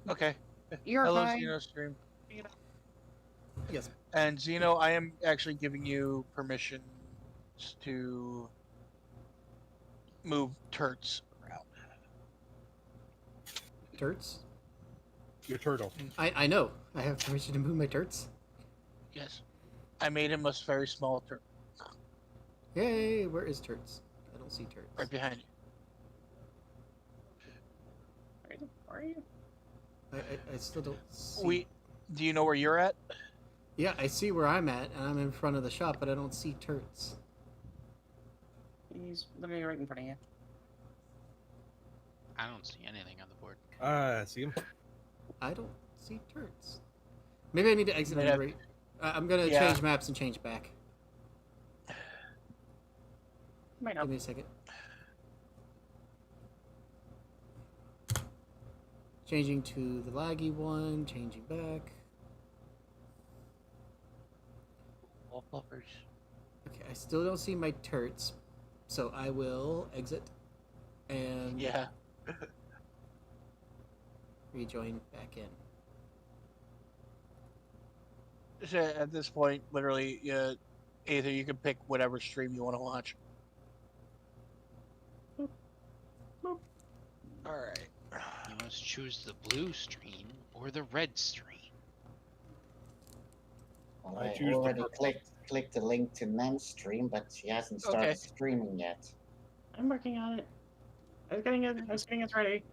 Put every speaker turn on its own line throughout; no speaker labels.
Okay.
You're
Hello,
fine.
Xeno Stream.
Yes.
And Xeno, I am actually giving you permission to move turrets around.
Turts?
Your turtle.
I know. I have permission to move my turts.
Yes. I made him a very small turret
Yay! Where is turts? I don't see turts.
right behind you.
Where are you?
I still don't see.
Do you know where you're at?
Yeah, I see where I'm at, and I'm in front of the shop, but I don't see turts.
He's literally right in front of you.
I don't see anything on the board.
See him?
I don't see turts. Maybe I need to exit
Might
and
have-
break. I'm gonna
Yeah.
change maps and change back.
Might
Give
not.
me a second. Changing to the laggy one, changing back.
All fluffers.
Okay, I still don't see my turts, so I will exit and
Yeah.
rejoin back in.
So at this point, literally, either you can pick whatever stream you want to watch. All right.
You must choose the blue stream or the red stream.
Well,
I
I
choose the
already
purple.
clicked the link to Men's stream, but she hasn't started
Okay.
streaming yet.
I'm working on it. I was getting it ready.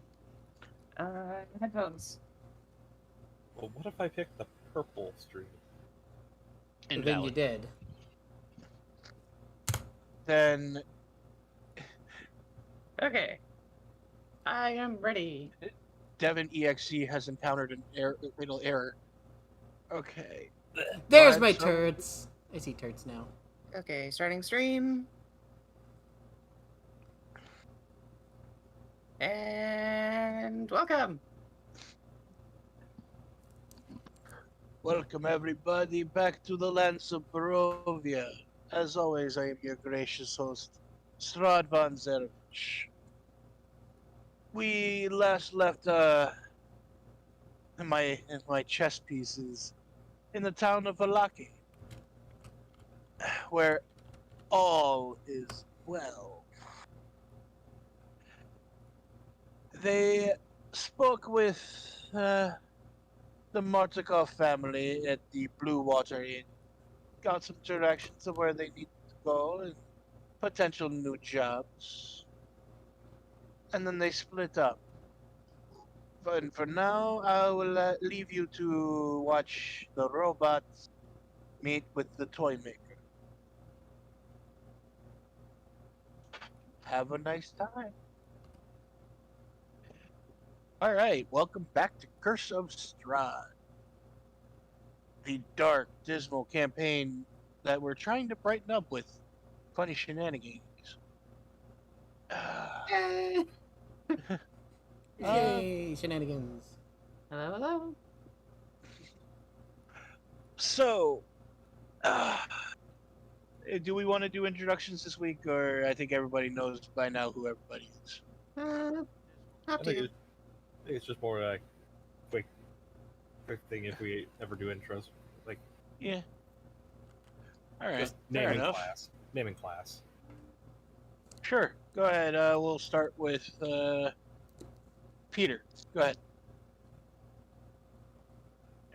Headphones.
Well, what if I pick the purple stream?
Then you
Invalid.
did.
Then
Okay. I am ready.
Devin EXE has encountered an fatal error. Okay.
There's
Alright,
my
so-
turts. I see turts now.
Okay, starting stream. And welcome.
Welcome everybody back to the lands of Barovia. As always, I am your gracious host, Strad von Zervich. We last left my chess pieces in the town of Valaki, where all is well. They spoke with the Martikov family at the Blue Water Inn, got some directions of where they need to go and potential new jobs, and then they split up. But for now, I will leave you to watch the robots meet with the toy maker. Have a nice time. Alright, welcome back to Curse of Strahd. The dark, dismal campaign that we're trying to brighten up with funny shenanigans.
Yay, shenanigans.
Hello, hello.
So, do we want to do introductions this week, or I think everybody knows by now who everybody is?
I
Up to
think,
you.
I think it's just more like quick thing if we ever do intros. Like
Yeah. All right.
just
Fair
naming
enough.
class. Naming class.
Sure. Go ahead. We'll start with Peter. Go ahead.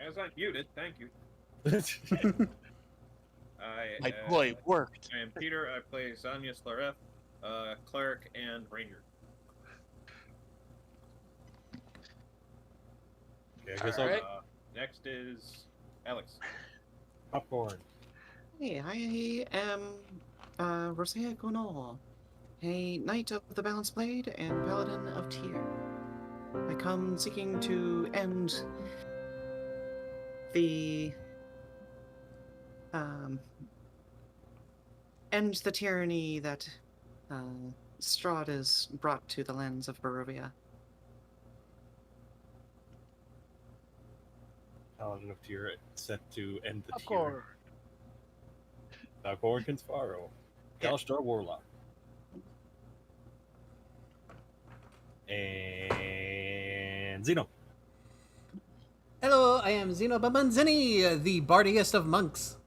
As I'm muted, thank you.
My boy worked.
I am Peter. I play Zanya Slaref, cleric and ranger.
Yeah, I guess
Alright.
Next is Alex.
popcorn.
Hey, I am Rosea Gonol, a knight of the Balanced Blade and paladin of Tyr. I come seeking to end the tyranny that Strahd has brought to the lands of Barovia.
Paladin of Tyr set to end the
Popcorn.
tier. Popcorn Consparo.
Yeah.
Galstar Warlock. And Zeno.
Hello, I am Zeno Babanzini, the bardiest of monks.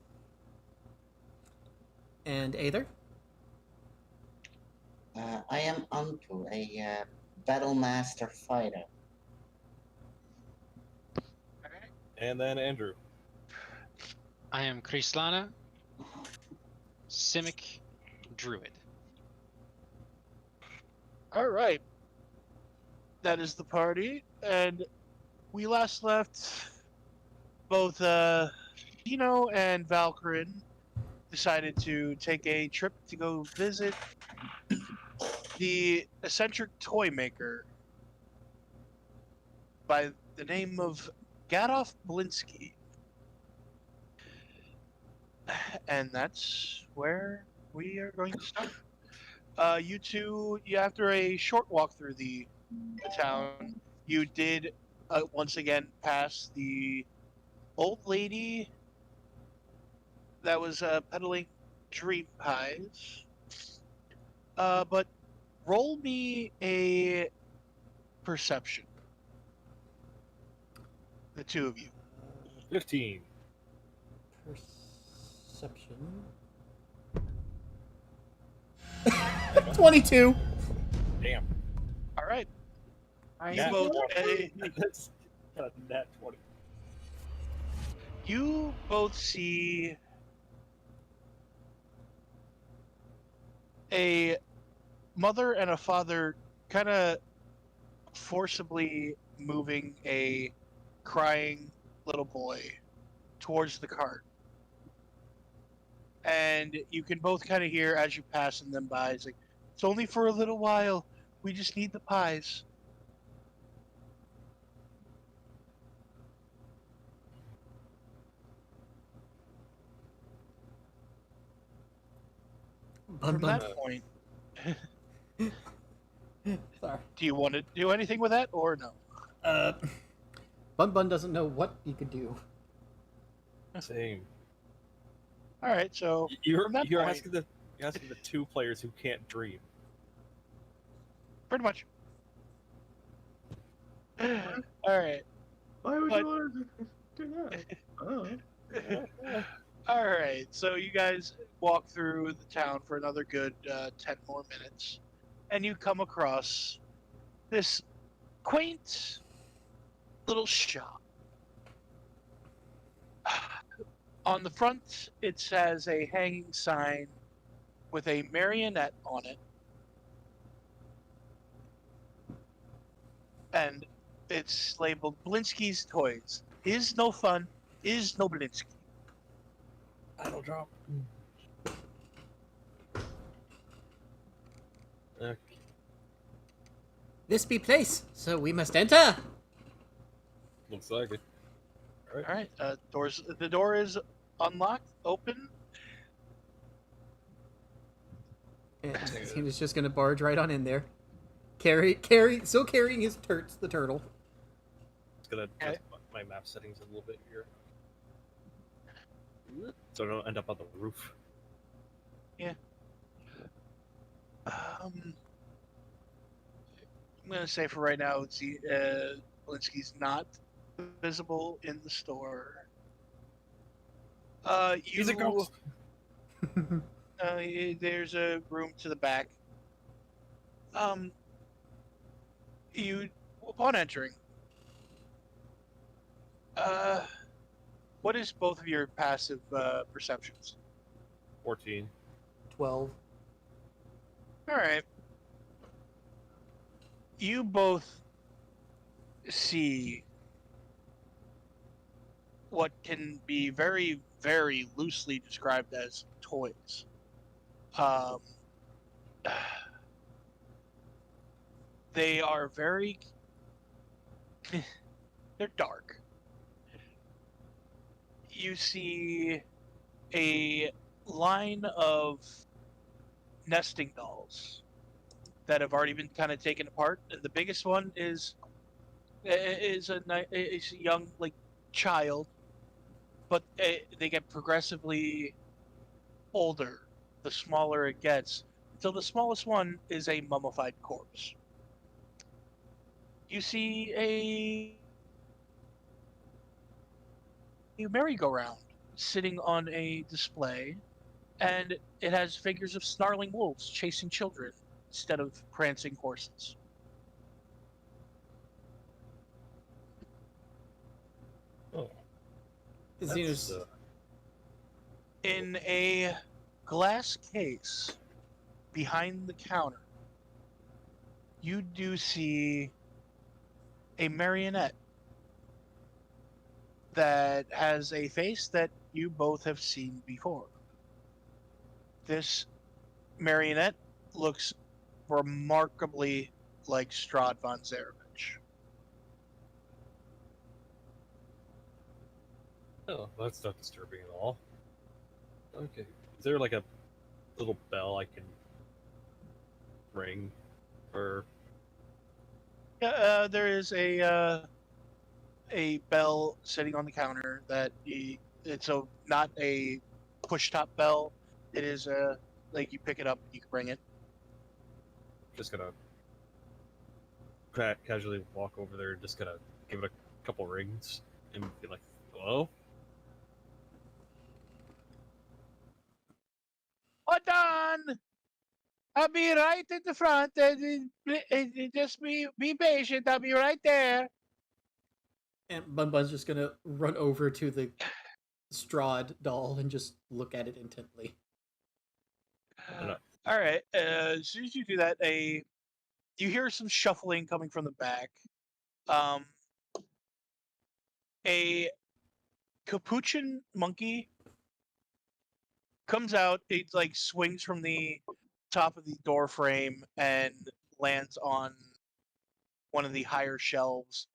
And Aether?
I am Anpu, a battle master fighter.
And then Andrew.
I am Krislana, Simic Druid.
All right. That is the party, and we last left both Dino and Valkyrin decided to take a trip to go visit the eccentric toy maker by the name of Gadolf Blinsky. And that's where we are going to start. You two, after a short walk through the town, you did once again pass the old lady that was peddling dream pies. But roll me a perception. The two of you.
15.
Perception. 22.
Damn.
All right.
I
Nat
both-
20. That's a nat 20.
You both see a mother and a father kind of forcibly moving a crying little boy towards the cart. And you can both kind of hear as you passing them by, it's like, it's only for a little while. We just need the pies.
Bun
From
Bun.
that point,
Sorry.
do you want to do anything with that or no?
Bun Bun doesn't know what he could do.
Same.
All right, so
You're,
From that
you're
point-
asking the two players who can't dream.
pretty much. All right.
Why would
But-
you want to do that? Oh.
All right, so you guys walk through the town for another good 10 more minutes, and you come across this quaint little shop. On the front, it says a hanging sign with a marionette on it, and it's labeled Blinsky's Toys. Is no fun, is no Blinsky.
Idle drop. Okay.
This be place, so we must enter.
Looks like it.
All right, the door is unlocked, open.
And he was just gonna barge right on in there. Still carrying his turts, the turtle.
It's gonna
Okay.
adjust my map settings a little bit here. So I don't end up on the roof.
I'm gonna say for right now, Blinsky's not visible in the store.
He's a ghost.
There's a room to the back. You upon entering. What is both of your passive perceptions?
14.
12.
All right. You both see what can be very, very loosely described as toys. They are very. They're dark. You see a line of nesting dolls that have already been kind of taken apart, and the biggest one is a young child, but they get progressively older the smaller it gets, until the smallest one is a mummified corpse. You see merry-go-round sitting on a display, and it has figures of snarling wolves chasing children instead of prancing horses.
Oh,
Xenos,
that's,
In a glass case behind the counter, you do see a marionette that has a face that you both have seen before. This marionette looks remarkably like Strahd von Zarevich.
oh, that's not disturbing at all. Okay. Is there like a little bell I can ring? Or
Yeah, there is a bell sitting on the counter that it's not a push top bell. It is a like you pick it up, you can ring it.
just gonna casually walk over there and just gonna give it a couple rings and be like, hello?
Hold on! I'll be right at the front. Just be patient. I'll be right there.
and Bun Bun's just gonna run over to the Strahd doll and just look at it intently.
All right. As soon as you do that, you hear some shuffling coming from the back. A capuchin monkey comes out. It like swings from the top of the door frame and lands on one of the higher shelves,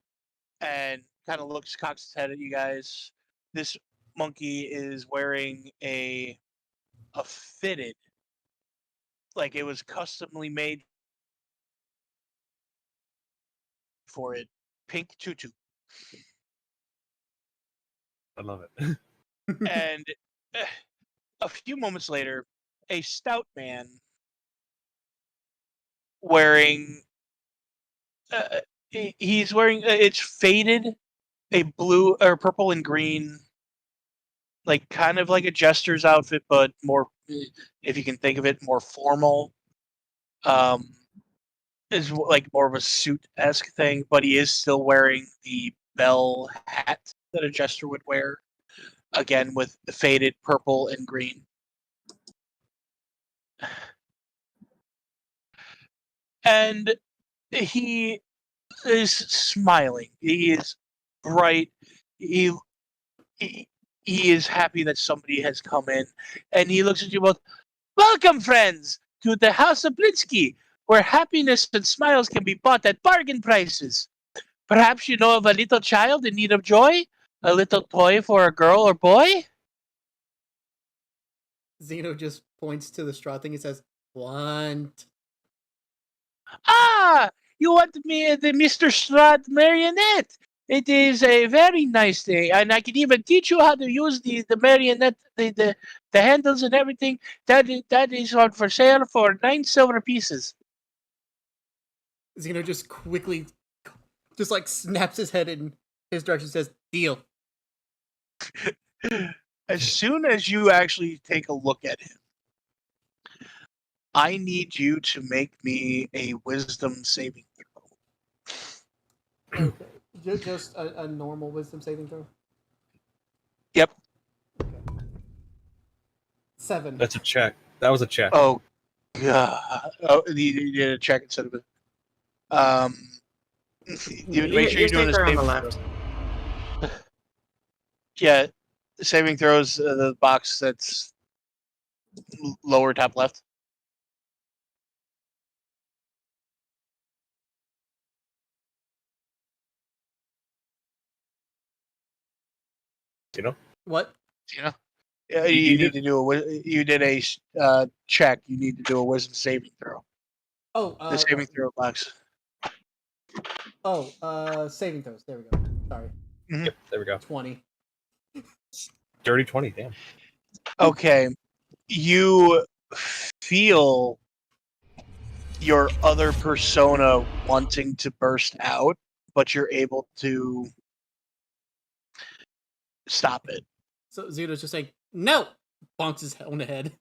and kind of cocks its head at you guys. This monkey is wearing a fitted, like it was customly made for it, pink tutu.
I love it.
And a few moments later, a stout man wearing he's wearing it's faded, a blue or purple and green, like kind of like a jester's outfit, but more, if you can think of it, more formal. Is like more of a suit-esque thing, but he is still wearing the bell hat that a jester would wear, again with the faded purple and green. And he is smiling. He is bright. He, he he is happy that somebody has come in, and he looks at you both. Welcome, friends, to the House of Blitzky, where happiness and smiles can be bought at bargain prices. Perhaps you know of a little child in need of joy? A little toy for a girl or boy?
Xeno just points to the Strahd thing and says, "Want."
Ah! You want me the Mr. Strahd marionette? It is a very nice thing, and I can even teach you how to use the marionette, the handles and everything. That is on for sale for 9 silver pieces.
Xeno just quickly, just like snaps his head in his direction and says, "Deal."
As soon as you actually take a look at him, I need you to make me a wisdom saving throw.
Okay. Just a normal wisdom saving throw?
Yep.
Okay. 7.
That's a check. That was a check.
Oh, God. Oh, you did a check instead of a. You make sure you're doing a
safer on
saving
the left.
throw. Yeah, saving throws the box that's lower top left.
You know?
What?
You know, you need to do you did a check. You need to do a wisdom saving throw.
Oh,
The saving throw box.
saving throws. There we go. Sorry.
Yep, there we go.
20.
Dirty 20, damn.
Okay, you feel your other persona wanting to burst out, but you're able to stop it.
So Xeno's just like, no! Bonks his own head.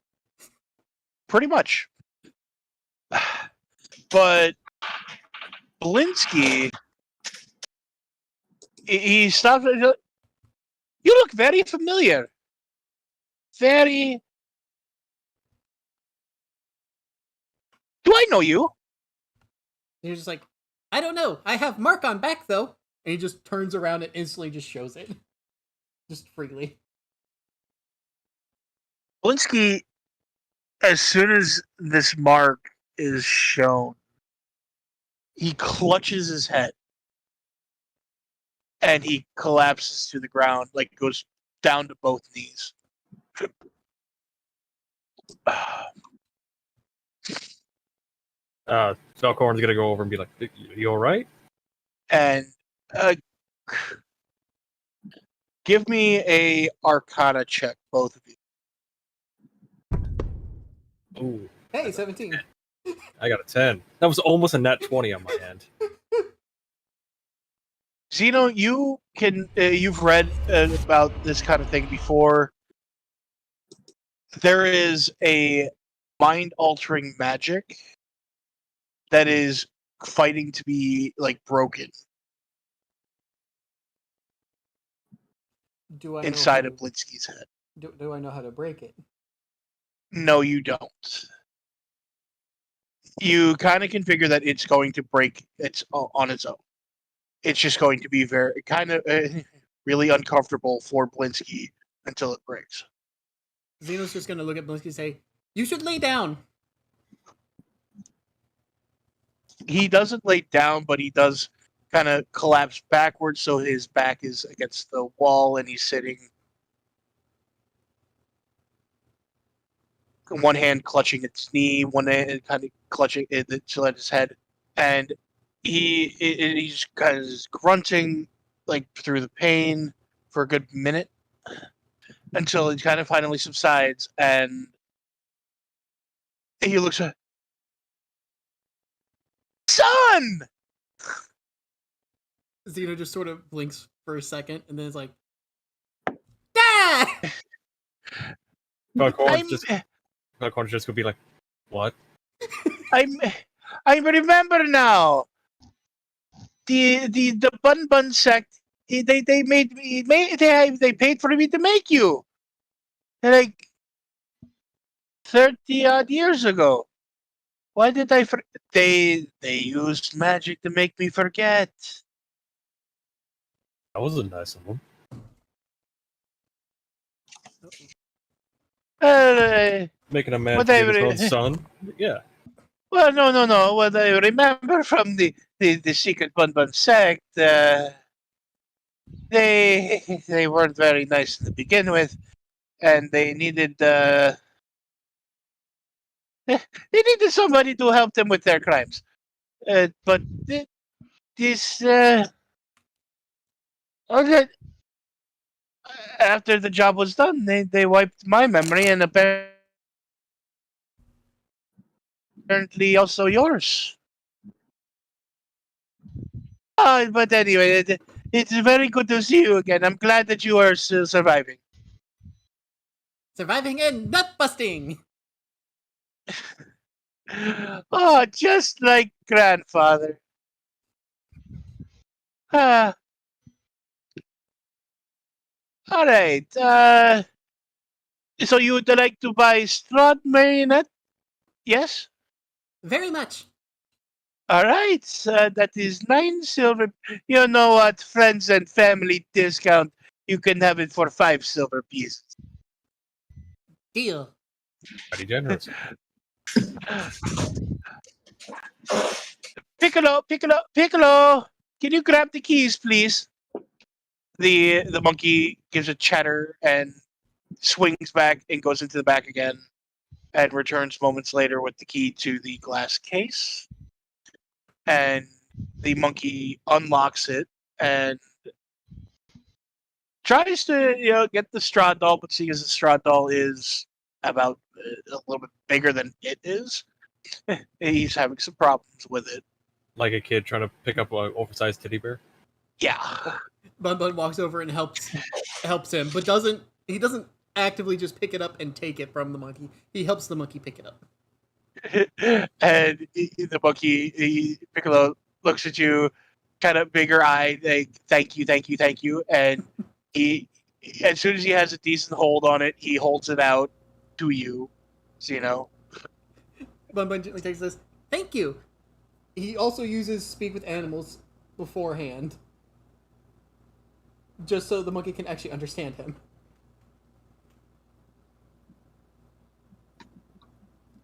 Pretty much. But Blinsky, he stopped. You look very familiar. Very. Do I know you?
And he's just like, I don't know. I have mark on back, though. And he just turns around and instantly just shows it. Just freely.
Blinsky, as soon as this mark is shown, he clutches his head and he collapses to the ground, like goes down to both knees.
Falcorn's gonna go over and be like, "You all right?"
And give me a Arcana check, both of you.
Ooh,
Hey, 17.
I got a 10. That was almost a nat 20 on my end.
Zeno, you can you've read about this kind of thing before. There is a mind-altering magic that is fighting to be like broken
Do I know
inside
how
of Blinsky's head.
do I know how to break it?
No, you don't. You kind of can figure that it's going to break on its own. It's just going to be very kind of really uncomfortable for Blinsky until it breaks.
Xeno's just gonna look at Blinsky and say, you should lay down.
He doesn't lay down, but he does kind of collapse backwards, so his back is against the wall, and he's sitting, one hand clutching its knee, one hand kind of clutching it to let his head, and he's kind of grunting like through the pain for a good minute until it kind of finally subsides, and he looks at son.
Xeno just sort of blinks for a second and then is like, Dad!
Falcorn's just gonna be like, "What?"
I remember now. The Bun Bun sect. They paid for me to make you. Like 30 odd years ago. Why did I they used magic to make me forget.
That wasn't nice of him. Making a man forget his own son. Yeah.
Well, no. What I remember from the secret Bun Bun sect, they weren't very nice to begin with, and they needed somebody to help them with their crimes. But this okay, after the job was done, they wiped my memory and apparently also yours. But anyway, it's very good to see you again. I'm glad that you are still surviving.
Surviving and nut busting!
Oh, just like grandfather. All right. So you would like to buy Strahd Marionette? Yes?
Very much.
All right. That is 9 silver. You know what? Friends and family discount. You can have it for 5 silver pieces.
Deal.
Pretty generous.
Piccolo! Can you grab the keys, please? The monkey gives a chatter and swings back and goes into the back again and returns moments later with the key to the glass case. And the monkey unlocks it and tries to get the straw doll, but seeing as the straw doll is about a little bit bigger than it is, he's having some problems with it.
Like a kid trying to pick up an oversized teddy bear.
Yeah.
Bun Bun walks over and helps him, but doesn't actively just pick it up and take it from the monkey. He helps the monkey pick it up.
And the monkey, Piccolo, looks at you, kind of bigger eyed, like, thank you. And he, as soon as he has a decent hold on it, he holds it out to you. So, you know.
Bun Bun gently takes this. Thank you. He also uses speak with animals beforehand, just so the monkey can actually understand him.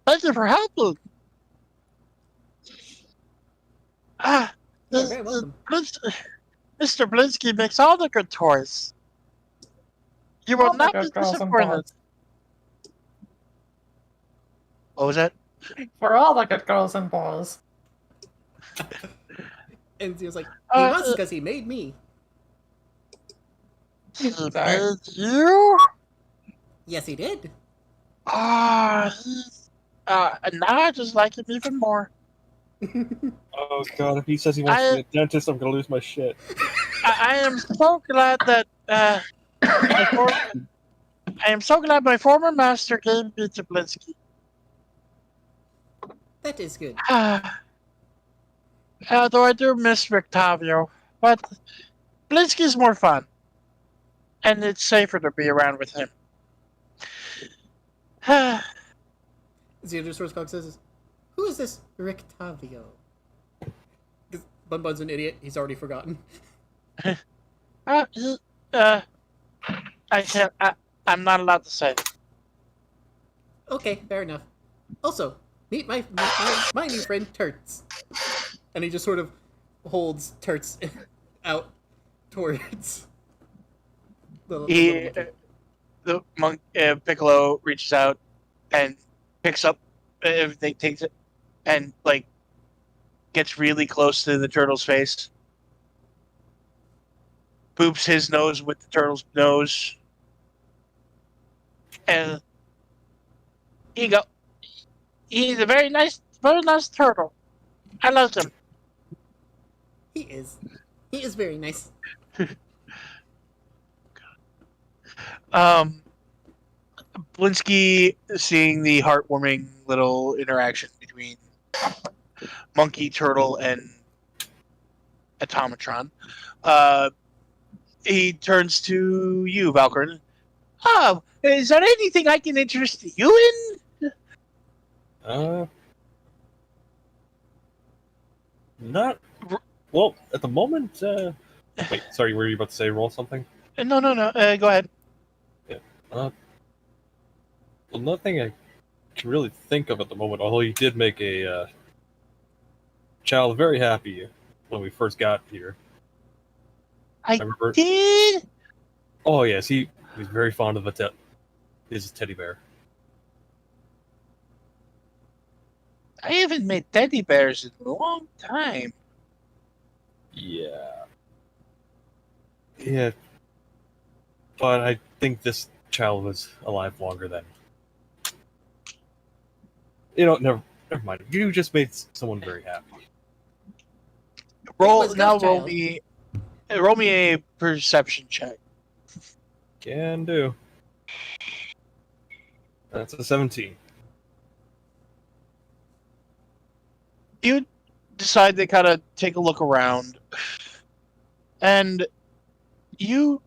Thank you for helping.
You're very welcome.
Mr. Blinsky makes all the good toys. You will
All the
not
good
be
girls and
disappointed.
boys.
What was that?
For all the good girls and boys.
And he was like, he must because he made me.
He
Sorry.
made you?
Yes, he did.
Now I just like him even more.
Oh god, if he says he wants to be a dentist, I'm gonna lose my shit.
I am so glad that I am so glad my former master gave me to Blinsky.
That is good.
Though I do miss Rictavio, but Blinsky's more fun, and it's safer to be around with him.
Xander Swordscock says, who is this Rictavio? Because Bun Bun's an idiot. He's already forgotten.
I can't. I'm not allowed to say.
Okay, fair enough. Also, meet my new friend Turts. And he just sort of holds Turts out towards the
monk Piccolo reaches out and picks up everything, takes it, and like gets really close to the turtle's face. Boops his nose with the turtle's nose. And he go. He's a very nice turtle. I love him.
He is very nice.
Blinsky, seeing the heartwarming little interaction between Monkey, Turtle, and Automatron, he turns to you, Valkyrie. Oh, is there anything I can interest you in?
Not. Well, at the moment. Wait, sorry, were you about to say roll something?
No. Go ahead.
Well, nothing I can really think of at the moment. Although you did make a child very happy when we first got here.
I
remember.
did.
Oh yes, he was very fond of his teddy bear.
I haven't made teddy bears in a long time.
Yeah. But I think this child was alive longer than. Never mind. You just made someone very happy.
Roll
was Ghost
roll me a perception check.
Can do. That's a 17.
You decide to kind of take a look around, and you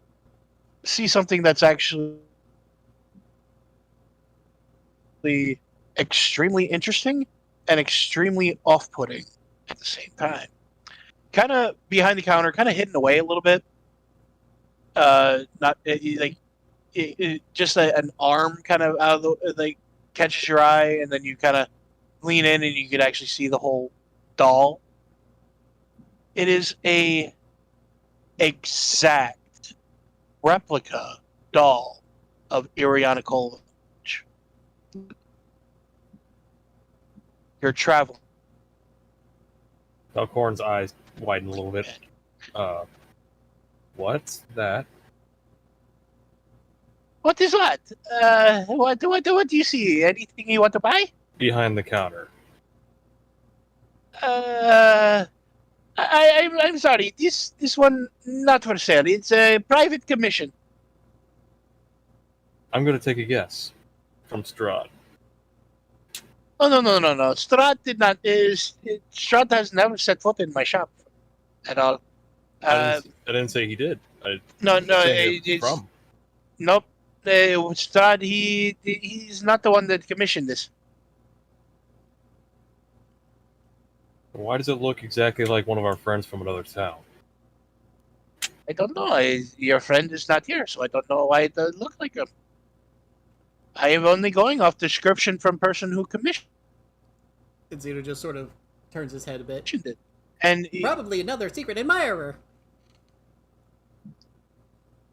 see something that's actually extremely interesting and extremely off-putting at the same time. Kind of behind the counter, kind of hidden away a little bit. Just an arm kind of out of the catches your eye, and then you kind of lean in, and you can actually see the whole doll. It is a exact replica doll of Iriana Kolovich. Your travel.
Falcorn's eyes widen a little bit. What's that?
What is what? What do you see? Anything you want to buy?
Behind the counter.
I'm sorry. This one not for sale. It's a private commission.
I'm going to take a guess from Strahd.
Oh no. Strahd did not. Strahd has never set foot in my shop at all.
I didn't say he did.
No,
Saying it's
it's
from.
nope. Strahd, he's not the one that commissioned this.
Why does it look exactly like one of our friends from another town?
I don't know. Your friend is not here, so I don't know why it doesn't look like him. I am only going off description from person who commissioned
And Zeno just sort of turns his head a bit.
it. And
Probably another secret admirer.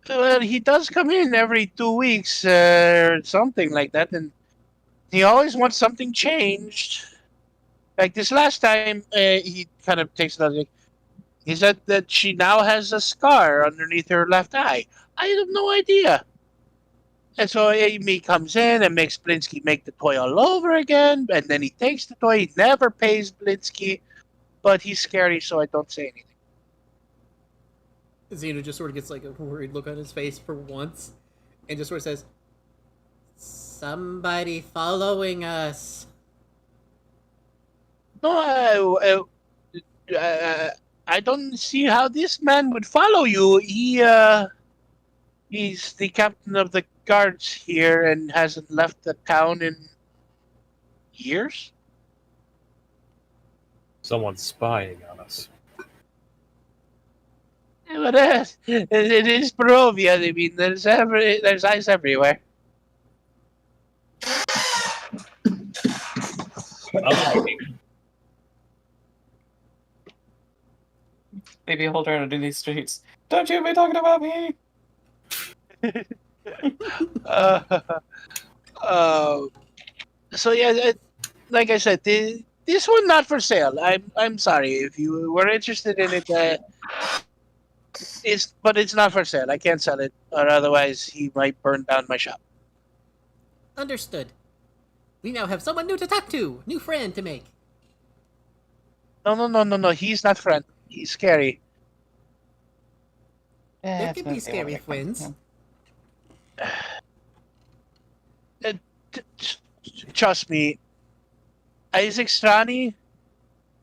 well, he does come in every 2 weeks or something like that, and he always wants something changed. Like this last time, he kind of takes another look. He said that she now has a scar underneath her left eye. I have no idea. And so Amy comes in and makes Blinsky make the toy all over again, and then he takes the toy. He never pays Blinsky, but he's scary, so I don't say anything.
Zeno just sort of gets like a worried look on his face for once, and just sort of says, "Somebody following us."
No, I don't see how this man would follow you. He's the captain of the guards here and hasn't left the town in years.
Someone's spying on us.
But it is Barovia. I mean, there's eyes everywhere.
Baby holder under these streets. Don't you be talking about me!
uh, so yeah, like I said, this one not for sale. I'm sorry if you were interested in it. But it's not for sale. I can't sell it, or otherwise he might burn down my shop.
Understood. We now have someone new to talk to, new friend to make.
No. He's not friend. He's scary.
There can be scary friends.
Trust me, Isaac Strani,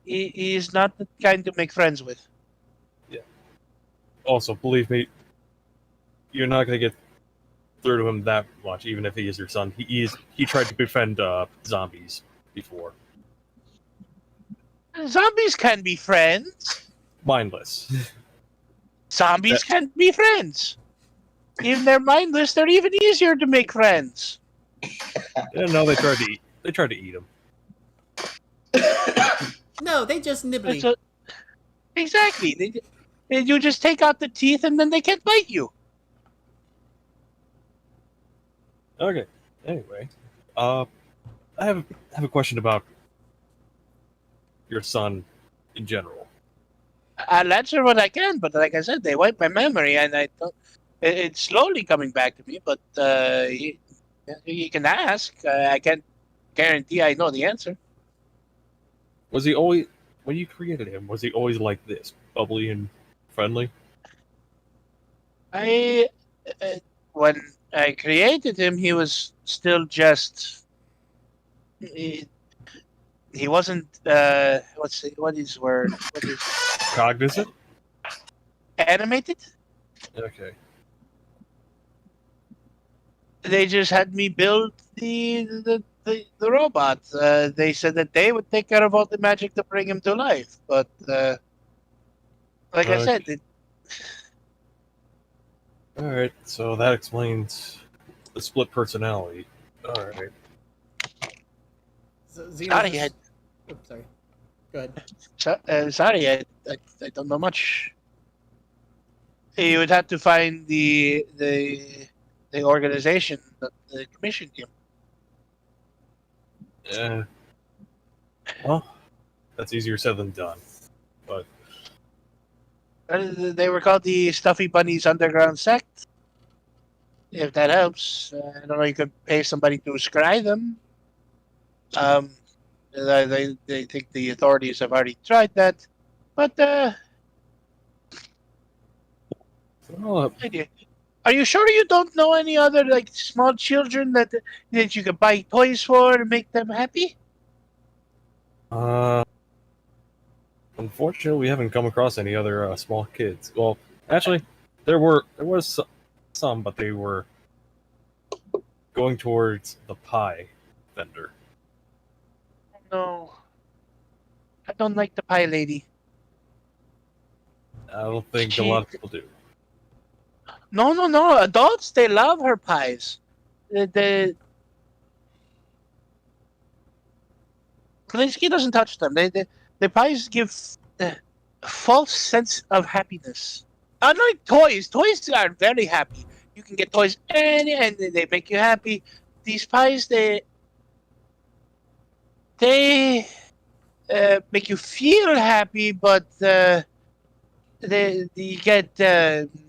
he is not the kind to make friends with.
Also, believe me, you're not going to get through to him that much, even if he is your son. He tried to befriend zombies before.
Zombies can be friends.
Mindless.
Zombies can be friends. If they're mindless, they're even easier to make friends.
Yeah, no, they tried to eat. They tried to eat him.
No, they just nibbly.
Exactly. You just take out the teeth and then they can't bite you.
Okay. Anyway, I have a question about your son in general.
I'll answer what I can, but like I said, they wiped my memory, and I don't. It's slowly coming back to me, but you can ask. I can't guarantee I know the answer.
Was he always, when you created him, was he always like this, bubbly and friendly?
When I created him, he was still just. He wasn't. What is word? What is
Cognizant?
animated?
Okay.
They just had me build the robot. They said that they would take care of all the magic to bring him to life, but like I said,
Alright, so that explains the split personality. Alright.
So Zeno
sorry,
just... Oops, sorry. Go ahead.
sorry, I don't know much. You would have to find the organization that commissioned him.
Yeah. Well, that's easier said than done. But
They were called the Stuffy Bunnies Underground Sect. If that helps, I don't know. You could pay somebody to scry them. They think the authorities have already tried that. But
Oh,
lady, are you sure you don't know any other like small children that you could buy toys for to make them happy?
unfortunately, we haven't come across any other small kids. Well, actually, there was some, but they were going towards the pie vendor.
No, I don't like the pie lady.
I don't think a
She,
lot of people do.
no. Adults, they love her pies. The Klinsky doesn't touch them. The pies give a false sense of happiness. Unlike toys are very happy. You can get toys and they make you happy. These pies, they make you feel happy, but you get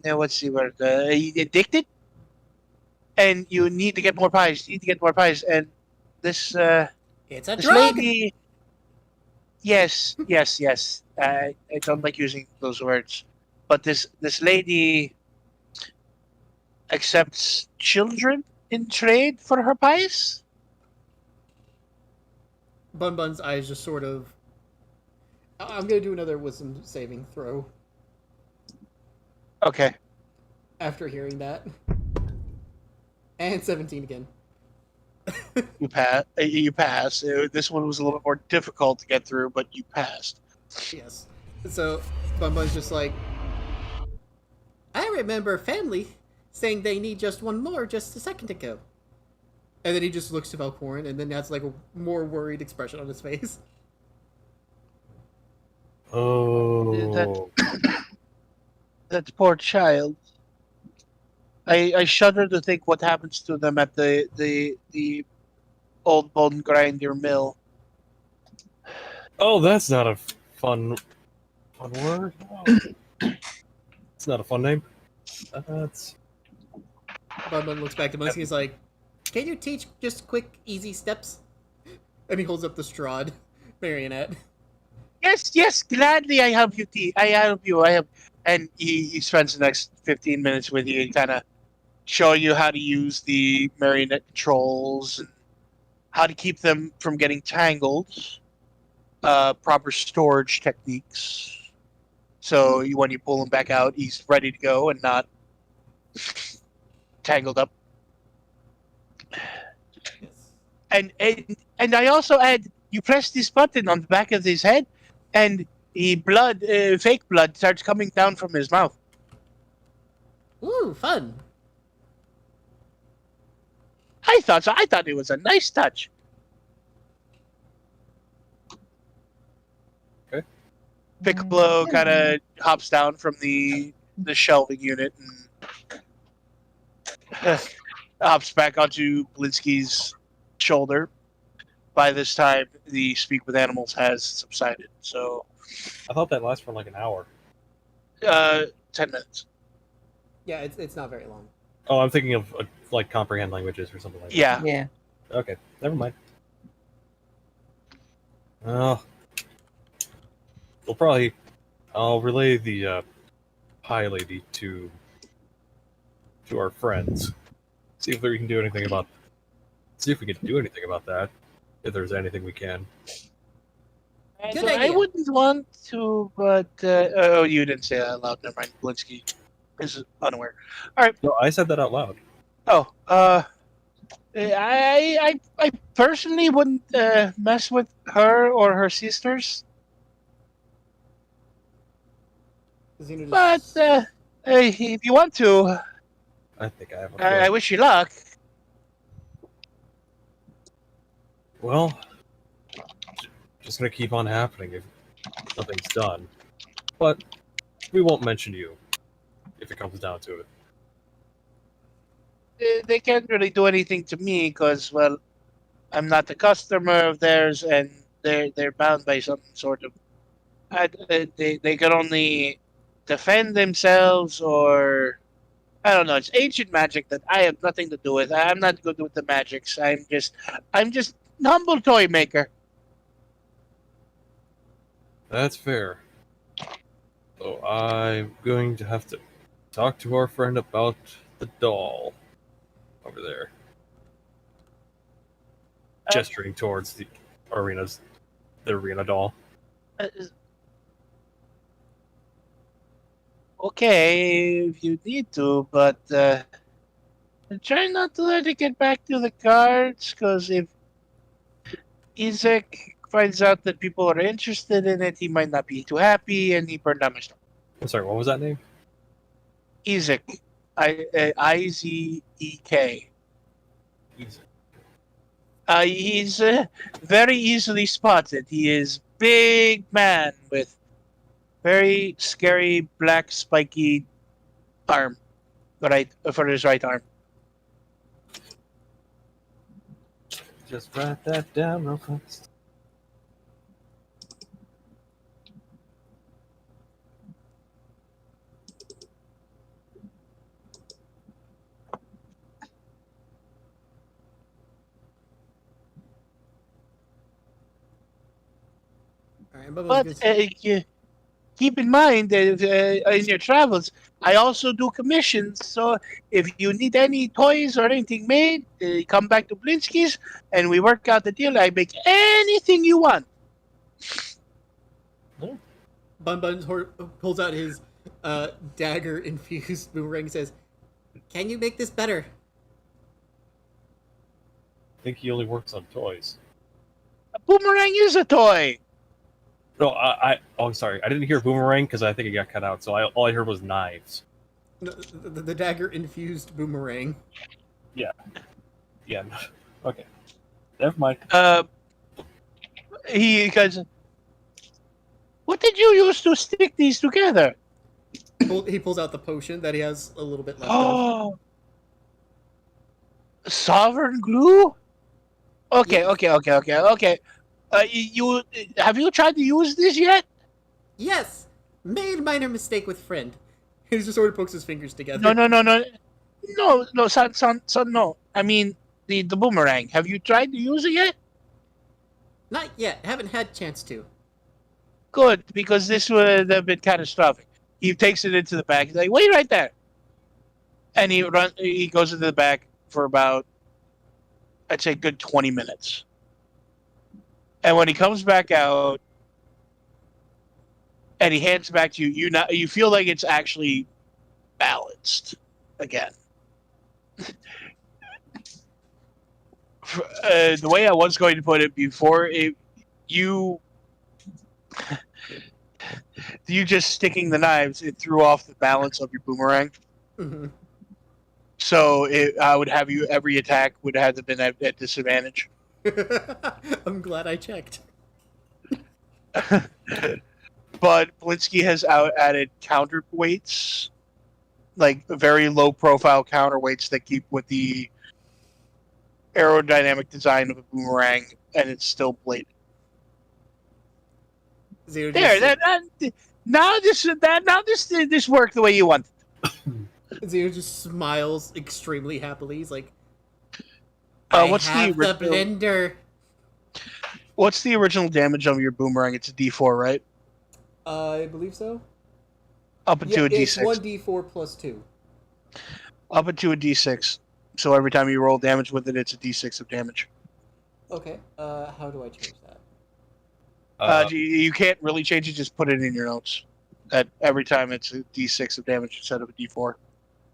what's the word? Addicted, and you need to get more pies. You need to get more pies, and this
It's a
this
drug.
lady. Yes. I don't like using those words, but this lady accepts children in trade for her pies.
Bun Bun's eyes just sort of. I'm gonna do another wisdom saving throw
Okay.
after hearing that. And 17 again.
You pass. You pass. This one was a little bit more difficult to get through, but you passed.
Yes. So Bun Bun's just like, I remember family saying they need just one more just a second ago. And then he just looks to Valcorn, and then has like a more worried expression on his face.
Oh,
That poor child. I shudder to think what happens to them at the old bone grinder mill.
oh, that's not a fun word. It's not a fun name. That's
Bun Bun looks back to Muncie. He's like, can you teach just quick, easy steps? And he holds up the strawed marionette.
Yes, gladly I help you. I help you. And he spends the next 15 minutes with you and kind of show you how to use the marionette controls and how to keep them from getting tangled. Proper storage techniques. So when you pull him back out, he's ready to go and not tangled up.
Yes.
And I also add, you press this button on the back of his head, and the blood, fake blood, starts coming down from his mouth.
Ooh, fun.
I thought so. I thought it was a nice touch.
Okay.
Piccolo kind of hops down from the shelving unit and hops back onto Blinsky's shoulder. By this time, the Speak with Animals has subsided. So,
I thought that lasts for like an hour.
10 minutes.
Yeah, it's not very long.
Oh, I'm thinking of like comprehend languages or something like that.
Yeah.
Yeah.
Okay, never mind. Well, I'll relay the pie lady to our friends. See if we can do anything about. See if we can do anything about that. If there's anything we can.
Good
I
idea.
wouldn't want to, but oh, you didn't say that out loud. Never mind. Blinsky is unaware.
No, I said that out loud.
Oh, I personally wouldn't mess with her or her sisters,
Xeno
but
just...
hey, if you want to,
I think I have.
I wish you luck.
Well, just gonna keep on happening if nothing's done. But we won't mention you if it comes down to it.
They can't really do anything to me because, well, I'm not a customer of theirs, and they're bound by some sort of. They can only defend themselves, or I don't know. It's ancient magic that I have nothing to do with. I'm not good with the magics. I'm just humble toy maker.
That's fair. So I'm going to have to talk to our friend about the doll over there. Gesturing towards the arena doll.
Uh, okay, if you need to, but try not to let it get back to the cards, because if Isaac finds out that people are interested in it, he might not be too happy, and he burned down my store.
I'm sorry, what was that name?
Isaac, Izek. He's very easily spotted. He is big man with very scary black spiky arm, right for his right arm.
Just write that down real fast.
All right, Bubba's
But keep in mind that in your travels, I also do commissions. So if you need any toys or anything made, come back to Blinsky's and we work out the deal. I make anything you want.
Bun Bun pulls out his dagger infused boomerang and says, "Can you make this better?"
I think he only works on toys.
A boomerang is a toy.
No, I'm sorry. I didn't hear boomerang because I think it got cut out. So all I heard was knives.
No, the dagger infused boomerang.
Yeah. Okay. Never mind.
He goes, what did you use to stick these together?
He pulls out the potion that he has a little bit left of.
Oh, sovereign glue. Okay. You have you tried to use this yet?
Yes! Made minor mistake with friend. He just sort of pokes his fingers together.
No, son, no. I mean, the boomerang. Have you tried to use it yet?
Not yet. Haven't had chance to.
Good, because this would have been catastrophic. He takes it into the back. He's like, wait right there. And he goes into the back for about, I'd say, good 20 minutes. And when he comes back out, and he hands it back to you, you feel like it's actually balanced again. The way I was going to put it before, you just sticking the knives, it threw off the balance of your boomerang.
Mm-hmm.
So I would have you, every attack would have been at disadvantage.
I'm glad I checked.
But Blinsky has added counterweights, like very low profile counterweights that keep with the aerodynamic design of a boomerang, and it's still bladed. Now this worked the way you want.
Zero just smiles extremely happily. He's like,
What's
the blender.
What's the original damage of your boomerang? It's a D4, right?
I believe so.
Up into a D6.
It's 1d4 plus 2.
Up into a D6. So every time you roll damage with it, it's a D6 of damage.
Okay. How do I change that?
You can't really change it. Just put it in your notes. That every time it's a D6 of damage instead of a D4.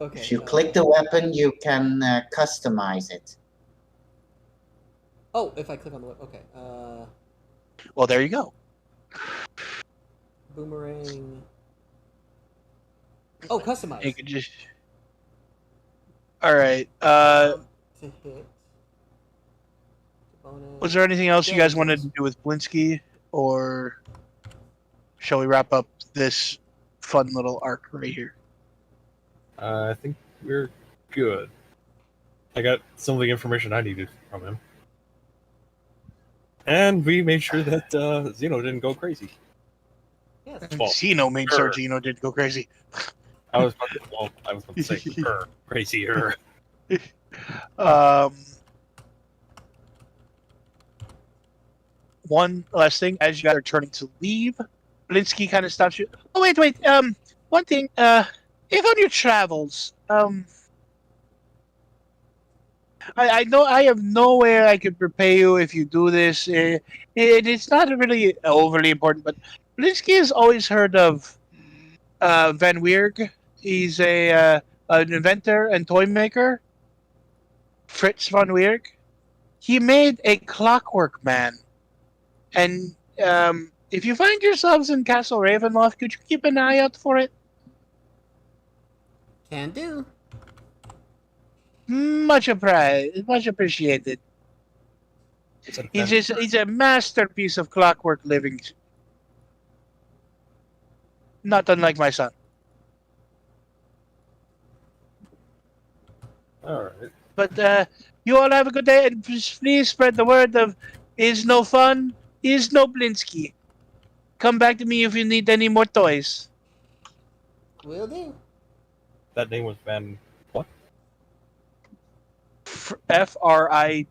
Okay.
If you click the weapon, you can customize it.
Oh, if I click on the weapon. Okay.
Well, there you go.
Boomerang. Oh, customize.
You can just. All right.
To hit. Bonus.
Was there anything else you guys wanted to do with Blinsky, or shall we wrap up this fun little arc right here?
I think we're good. I got some of the information I needed from him. And we made sure that Zeno didn't go crazy.
Yes.
Well,
Zeno made sure Gino didn't go crazy.
I was about to say crazier.
One last thing, as you guys are turning to leave, Blinsky kind of stops you. Oh wait. One thing. If on your travels, I know I have nowhere I could repay you if you do this. It's not really overly important, but Blinsky has always heard of Van Weerg. He's an inventor and toy maker. Fritz Van Weerg. He made a Clockwork Man, and if you find yourselves in Castle Ravenloft, could you keep an eye out for it?
Can do.
Much appreciated.
Is that
He's a masterpiece of clockwork living. Not unlike my son.
all right?
But you all have a good day, and please spread the word of is no fun, is no Blinsky. Come back to me if you need any more toys.
Will do.
That name was Van. What?
Fritz Vonweerg.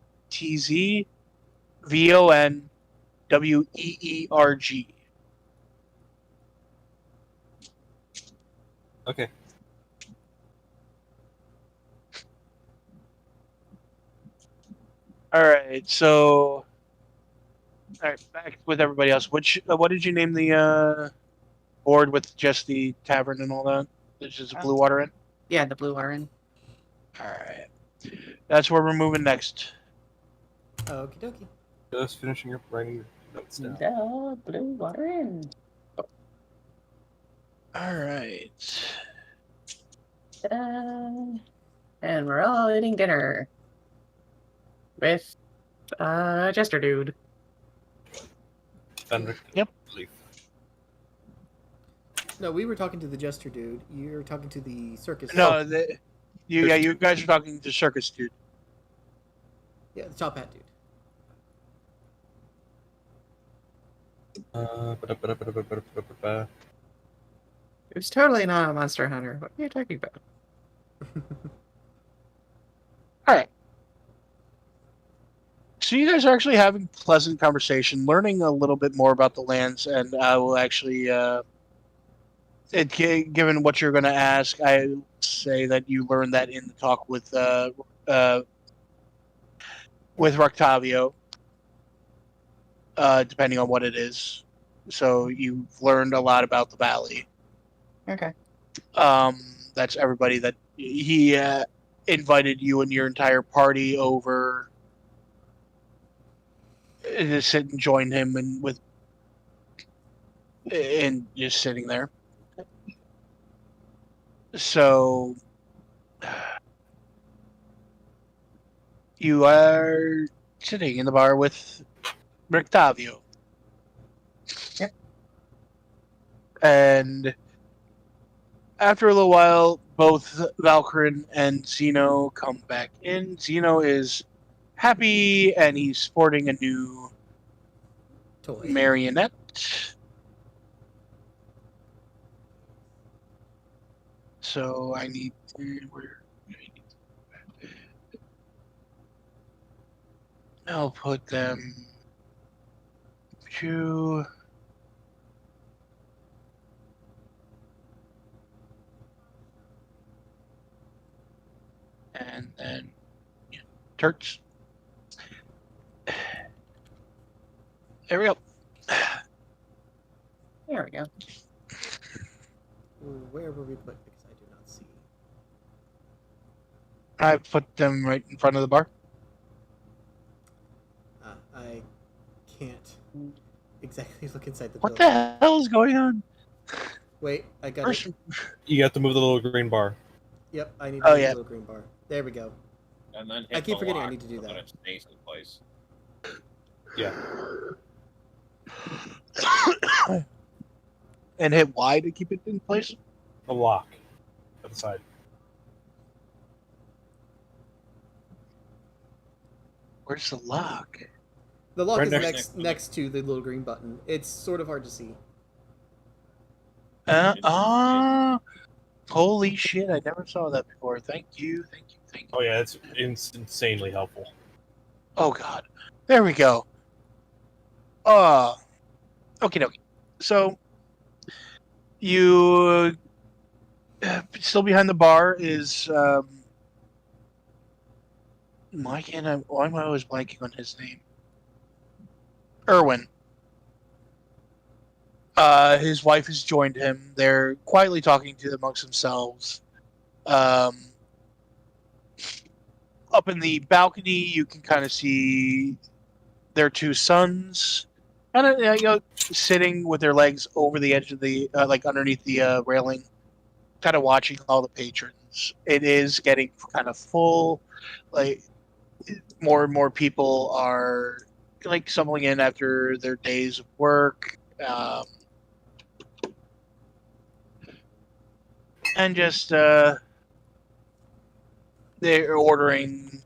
Okay.
All right, so all right, back with everybody else. What did you name the board with just the tavern and all that? There's just Blue Water Inn.
Yeah, the Blue Water Inn.
All right, that's where we're moving next.
Okie dokie.
Just finishing up writing your notes down.
The Blue Water Inn.
All right.
Ta-da. And we're all eating dinner. With Jester Dude.
Fenric.
Yep.
Leaf.
No, we were talking to the jester dude. You're talking to the circus.
No, you guys are talking to Circus Dude.
Yeah, the top hat dude.
It's totally not a Monster Hunter. What are you talking about?
All right. So you guys are actually having pleasant conversation, learning a little bit more about the lands, and I will actually, given what you're going to ask, I say that you learned that in the talk with Roctavio, depending on what it is. So you've learned a lot about the valley.
Okay.
That's everybody that he invited you and your entire party over to sit and join him and just sitting there. So you are sitting in the bar with Rictavio.
Yep.
And after a little while, both Valkyrin and Zeno come back in. Zeno is happy, and he's sporting a new
Toy.
marionette. So I need where I'll put them to and then Turks. There we go.
There we go.
Where were we put? Because I do not see.
I put them right in front of the bar.
I can't exactly look inside the
What
building.
the hell is going on?
Wait, I got
First,
it.
You have to move the little green bar.
Yep, I need
Oh,
to
yeah.
the little green bar. There we go.
And then
I
hit
keep
the
forgetting I
lock
need to do
so
that.
it stays in place.
Yeah.
and hit Y to keep it in place.
The lock. To the side.
Where's the lock?
The lock
Right
is
next-
next to the little green button. It's sort of hard to see.
Holy shit! I never saw that before. Thank you.
Oh yeah, it's insanely helpful.
Oh god, there we go. Okay. So You still behind the bar is why am I always blanking on his name? Erwin. His wife has joined him. They're quietly talking to amongst themselves. Up in the balcony, you can kind of see their two sons, kind of sitting with their legs over the edge of the like underneath the railing, kind of watching all the patrons. It is getting kind of full. Like more and more people are like stumbling in after their days of work. And just they're ordering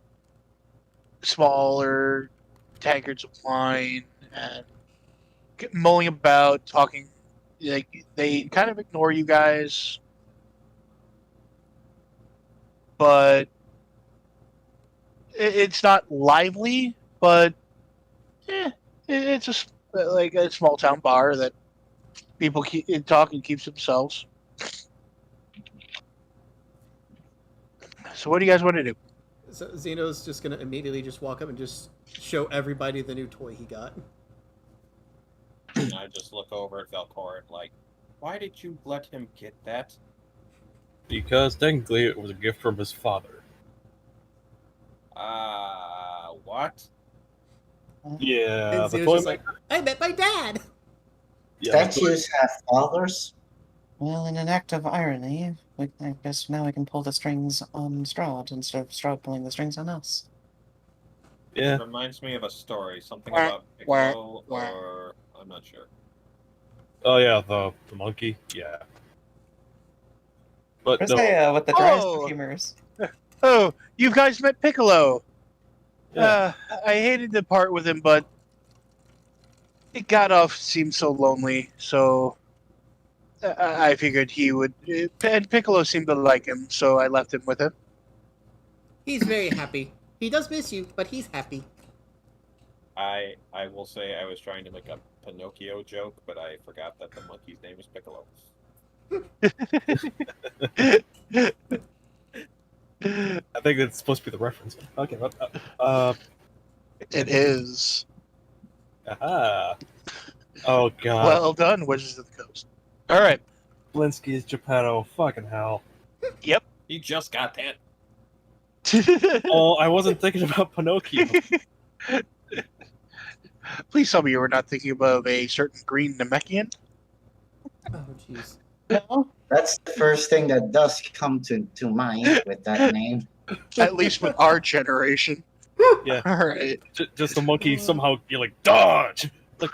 smaller tankards of wine and mulling about, talking. Like they kind of ignore you guys, but it's not lively. But it's just like a small town bar that people talk and keeps themselves. So what do you guys want to do?
So Zeno's just gonna immediately just walk up and just show everybody the new toy he got.
And I just look over at Valcorin like, why did you let him get that?
Because technically it was a gift from his father.
What?
Yeah,
And
the
Zeno's
toy
just like, I met my dad!
yeah, the toy-
Statues have fathers.
Well, in an act of irony, I guess now we can pull the strings on Strahd instead of Strahd pulling the strings on us.
yeah.
It reminds me of a story, something
Wah,
about
wah,
Piccolo,
wah.
or I'm not sure.
Oh yeah, the monkey. Yeah. But no,
Rosea with the driest
Oh!
of humors.
Oh, you guys met Piccolo.
yeah.
I hated to part with him, but it got off seemed so lonely, so I figured he would. And Piccolo seemed to like him, so I left him with him.
He's very happy. He does miss you, but he's happy.
I will say I was trying to make a Pinocchio joke, but I forgot that the monkey's name is Piccolo.
I think that's supposed to be the reference. Okay, but,
It is.
aha. Oh god,
Well done, Wizards of the Coast. All right.
Blinsky is Geppetto. Fucking hell.
Yep.
He just got that.
Oh, I wasn't thinking about Pinocchio.
Please tell me you were not thinking about a certain green Namekian.
Oh, jeez.
No?
That's the first thing that does come to mind with that name.
At least with our generation.
Yeah.
All right.
Just the monkey somehow you're like dodge. Like,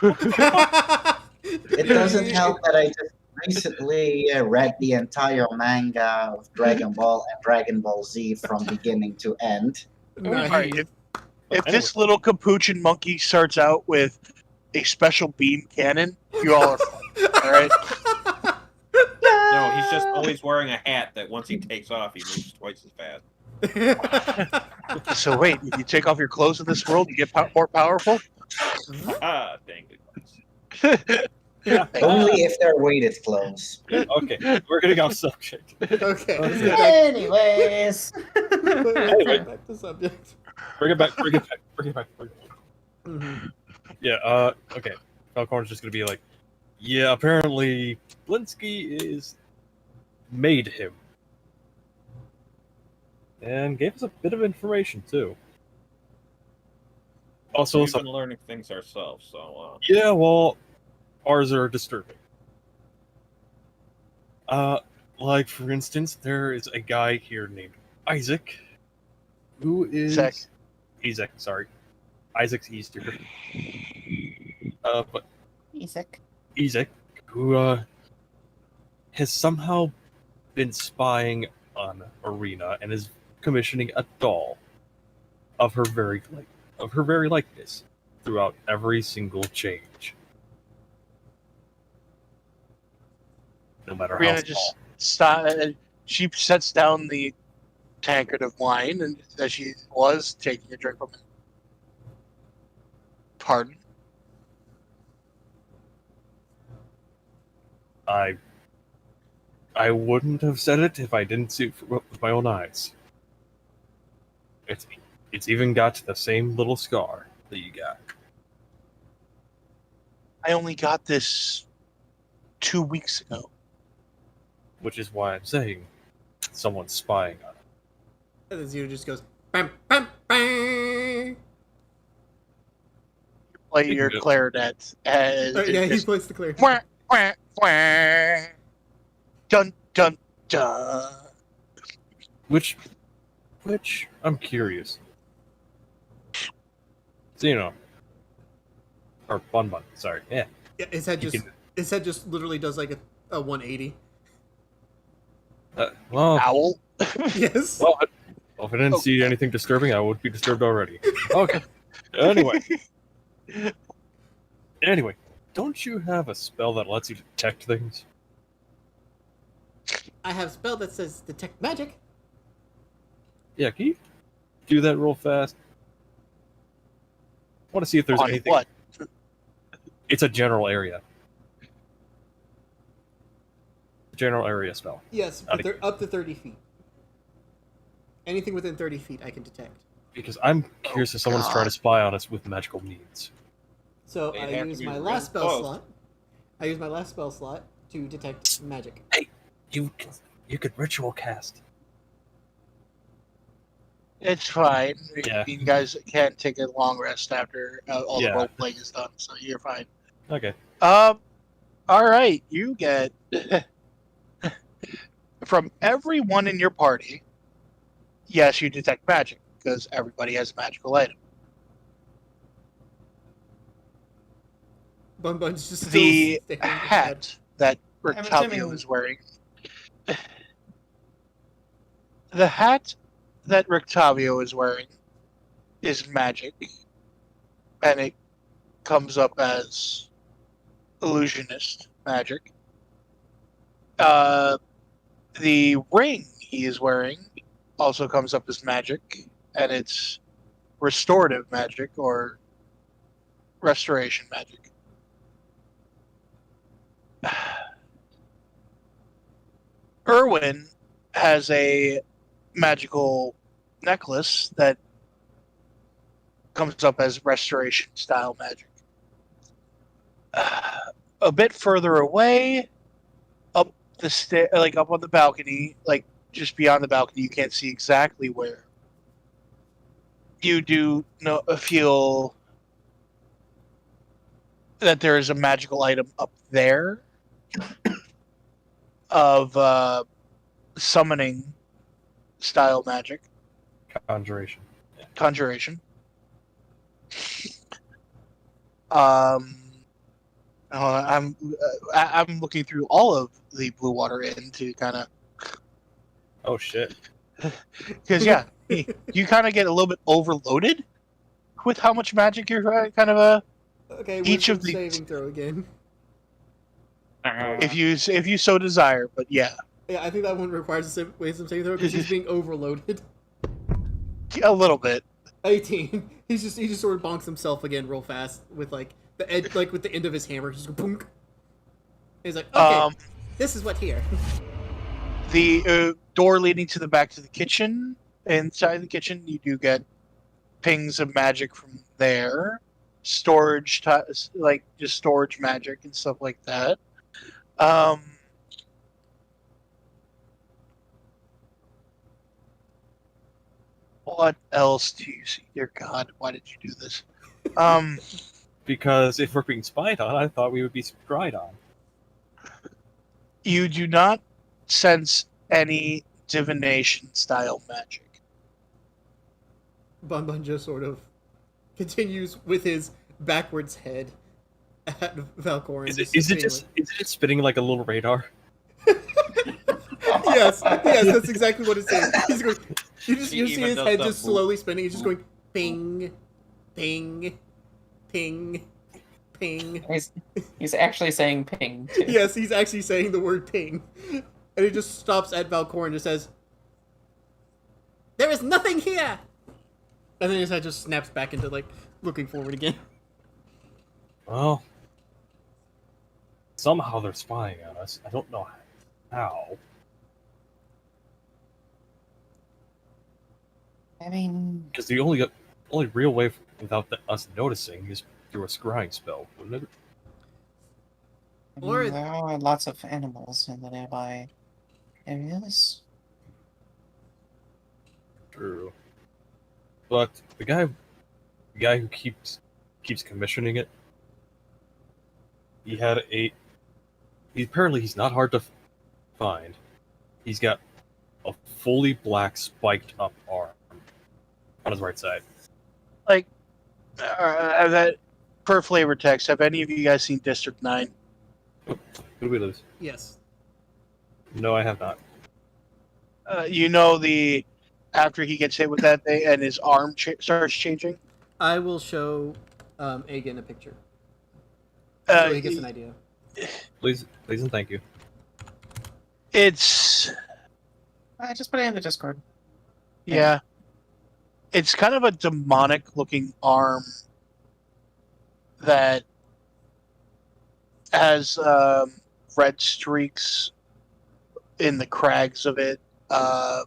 It doesn't help that I just recently read the entire manga of Dragon Ball and Dragon Ball Z from beginning to end.
Nice.
All right. If
anyway.
this little capuchin monkey starts out with a special beam cannon, you all are fine. All right.
No, he's just always wearing a hat that once he takes off, he moves twice as fast.
So wait, if you take off your clothes in this world, you get more powerful.
Ah, dang it.
yeah.
Only if they're weighted clothes.
Okay, we're getting off subject.
Okay. let's get
Anyways.
back, back to subject.
Bring it back. Bring it back. Bring it back. Bring it back.
Mhm.
Yeah. Okay. Falcorn's just gonna be like, yeah. Apparently, Blinsky is made him, and gave us a bit of information too. Also,
We've
some
been learning things ourselves, so
yeah. Well, ours are disturbing. Like for instance, there is a guy here named Isaac, who is
Zach.
Isaac. Sorry, Isaac's Easter. But
Isaac.
Isaac, who has somehow been spying on Arena and is commissioning a doll of her very likeness throughout every single change, no matter how
Brianna
small.
just she sets down the tankard of wine and that she was taking a drink from it. Pardon?
I wouldn't have said it if I didn't see it with my own eyes. It's even got the same little scar that you got.
I only got this 2 weeks ago.
Which is why I'm saying someone's spying on it.
And then Zero just goes, bam, bam, bam.
Play your clarinet as
Yeah, he plays the clear.
wah, wah, wah. Dun dun dun.
Which I'm curious. Xeno. Or Bun Bun, sorry. Yeah.
Yeah, his head
You
just literally does like a 180.
Well,
Owl.
Yes.
well, if I didn't see anything disturbing, I would be disturbed already. Okay. Anyway, don't you have a spell that lets you detect things?
I have a spell that says detect magic.
Yeah, can you do that real fast? I want to see if there's
On
anything.
what?
It's a general area. General area spell.
Yes, but they're up to 30 feet. Anything within 30 feet I can detect.
Because I'm curious if someone's trying to spy on us with magical means.
So
They'd
I
have to
use
be
my
real
last spell
close.
slot. I use my last spell slot to detect magic.
You could ritual cast.
It's fine.
Yeah.
You guys can't take a long rest after all
Yeah.
the role playing is done, so you're fine.
Okay.
All right. You get from everyone in your party. Yes, you detect magic because everybody has a magical item.
Bun Bun's just still
The
staring at the
hat that
I'm
Rictavio
assuming-
is wearing. The hat that Rictavio is wearing is magic, and it comes up as illusionist magic. The ring he is wearing also comes up as magic, and it's restorative magic or restoration magic. Irwin has a magical necklace that comes up as restoration style magic. A bit further away, up the like up on the balcony, like just beyond the balcony, you can't see exactly where. You do feel that there is a magical item up there of summoning style magic,
Conjuration.
conjuration. I'm looking through all of the Blue Water Inn to kind of
Oh shit.
because you kind of get a little bit overloaded with how much magic you're kind of
Okay,
each of
wisdom
the-
saving throw again.
if you so desire, but yeah,
Yeah, I think that one requires a wisdom saving throw because he's being overloaded.
a little bit.
18. He just sort of bonks himself again real fast with like the edge, like with the end of his hammer. Just go boonk. He's like, okay, this is what here.
The door leading to the back to the kitchen. Inside the kitchen, you do get pings of magic from there. Storage, like just storage magic and stuff like that. What else do you see? Dear God, why did you do this?
Because if we're being spied on, I thought we would be spied on.
You do not sense any divination style magic.
Bun Bun just sort of continues with his backwards head at Valcorin.
Is it just spinning like a little radar?
Yes, that's exactly what it's saying. He's going. You see
even
his
does
head
the
just
boop.
slowly spinning. He's just going ping, ping, ping, ping.
He's actually saying ping, too.
Yes, he's actually saying the word ping, and he just stops at Valcorin and just says, "There is nothing here." And then his head just snaps back into like looking forward again.
Well, somehow they're spying on us. I don't know how.
I mean,
Because the only real way without us noticing is through a scrying spell, wouldn't it?
Or-
there are lots of animals in the nearby areas.
True. But the guy who keeps commissioning it, he had apparently he's not hard to find. He's got a fully black spiked up arm on his right side.
Like, that per flavor text, have any of you guys seen District 9?
Who do we lose?
Yes.
No, I have not.
You know after he gets hit with that thing and his arm starts changing?
I will show Agan a picture so he gets an idea.
Please and thank you.
It's...
I just put it in the Discord.
Yeah. It's kind of a demonic-looking arm that has red streaks in the crags of it. The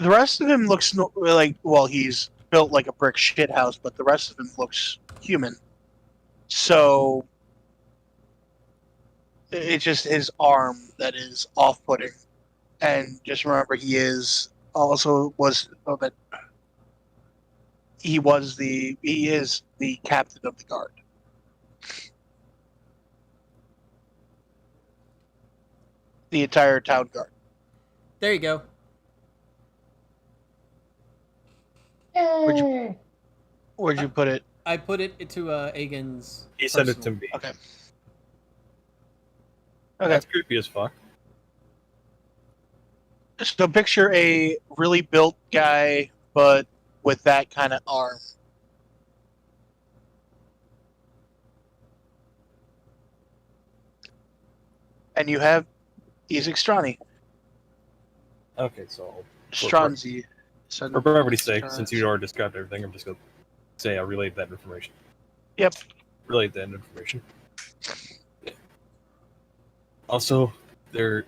rest of him looks like, well, he's built like a brick shithouse, but the rest of him looks human. So it's just his arm that is off-putting. And just remember, he is the captain of the guard. The entire town guard.
There you go.
Where'd you put it?
I put it into Agan's.
He sent it
personal.
to me.
Okay.
That's creepy as fuck.
So picture a really built guy, but with that kind of arm. And he's Extrani.
Okay, so
Stranzi.
for brevity's sake, since you already described everything, I'm just going to say I relayed that information.
Yep.
Relayed that information. Also, there's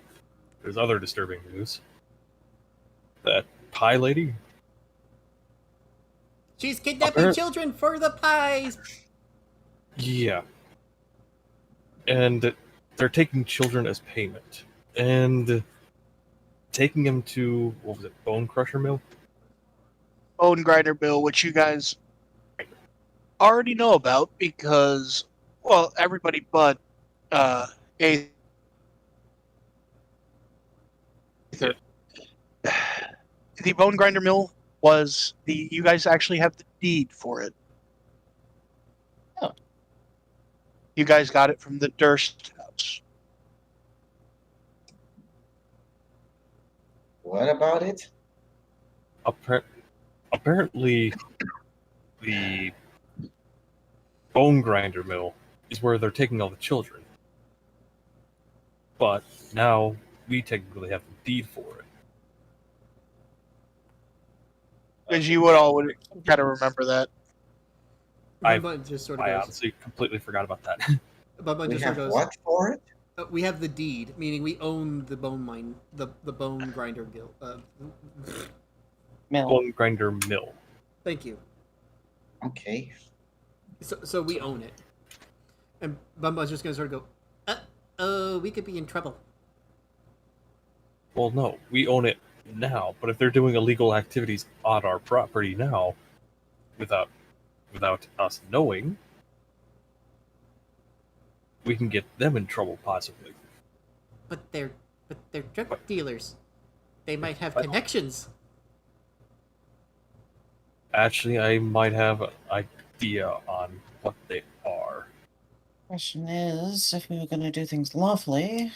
other disturbing news. That pie lady?
She's kidnapping
Appar-
children for the pies.
Yeah. And they're taking children as payment. And taking them to, what was it, Bone Crusher Mill?
Bone Grinder Bill, which you guys already know about because, well, everybody but Aether. The Bone Grinder Mill was you guys actually have the deed for it.
Oh.
You guys got it from the Durst house.
What about it?
Apparently, the Bone Grinder Mill is where they're taking all the children. But now we technically have the deed for it.
Because you would kind of remember that.
Bun just sort of
I
goes.
honestly completely forgot about that.
Bun
We
just
have
sort of goes.
what for it?
We have the deed, meaning we own the bone mine, the bone grinder guild.
Mill.
Bone Grinder Mill.
Thank you.
Okay.
So we own it, and Bumba's just gonna sort of go. We could be in trouble.
Well, no, we own it now. But if they're doing illegal activities on our property now, without us knowing, we can get them in trouble possibly.
But they're drug dealers. They might have
What?
connections.
Actually, I might have an idea on what they are.
Question is, if we were going to do things lawfully,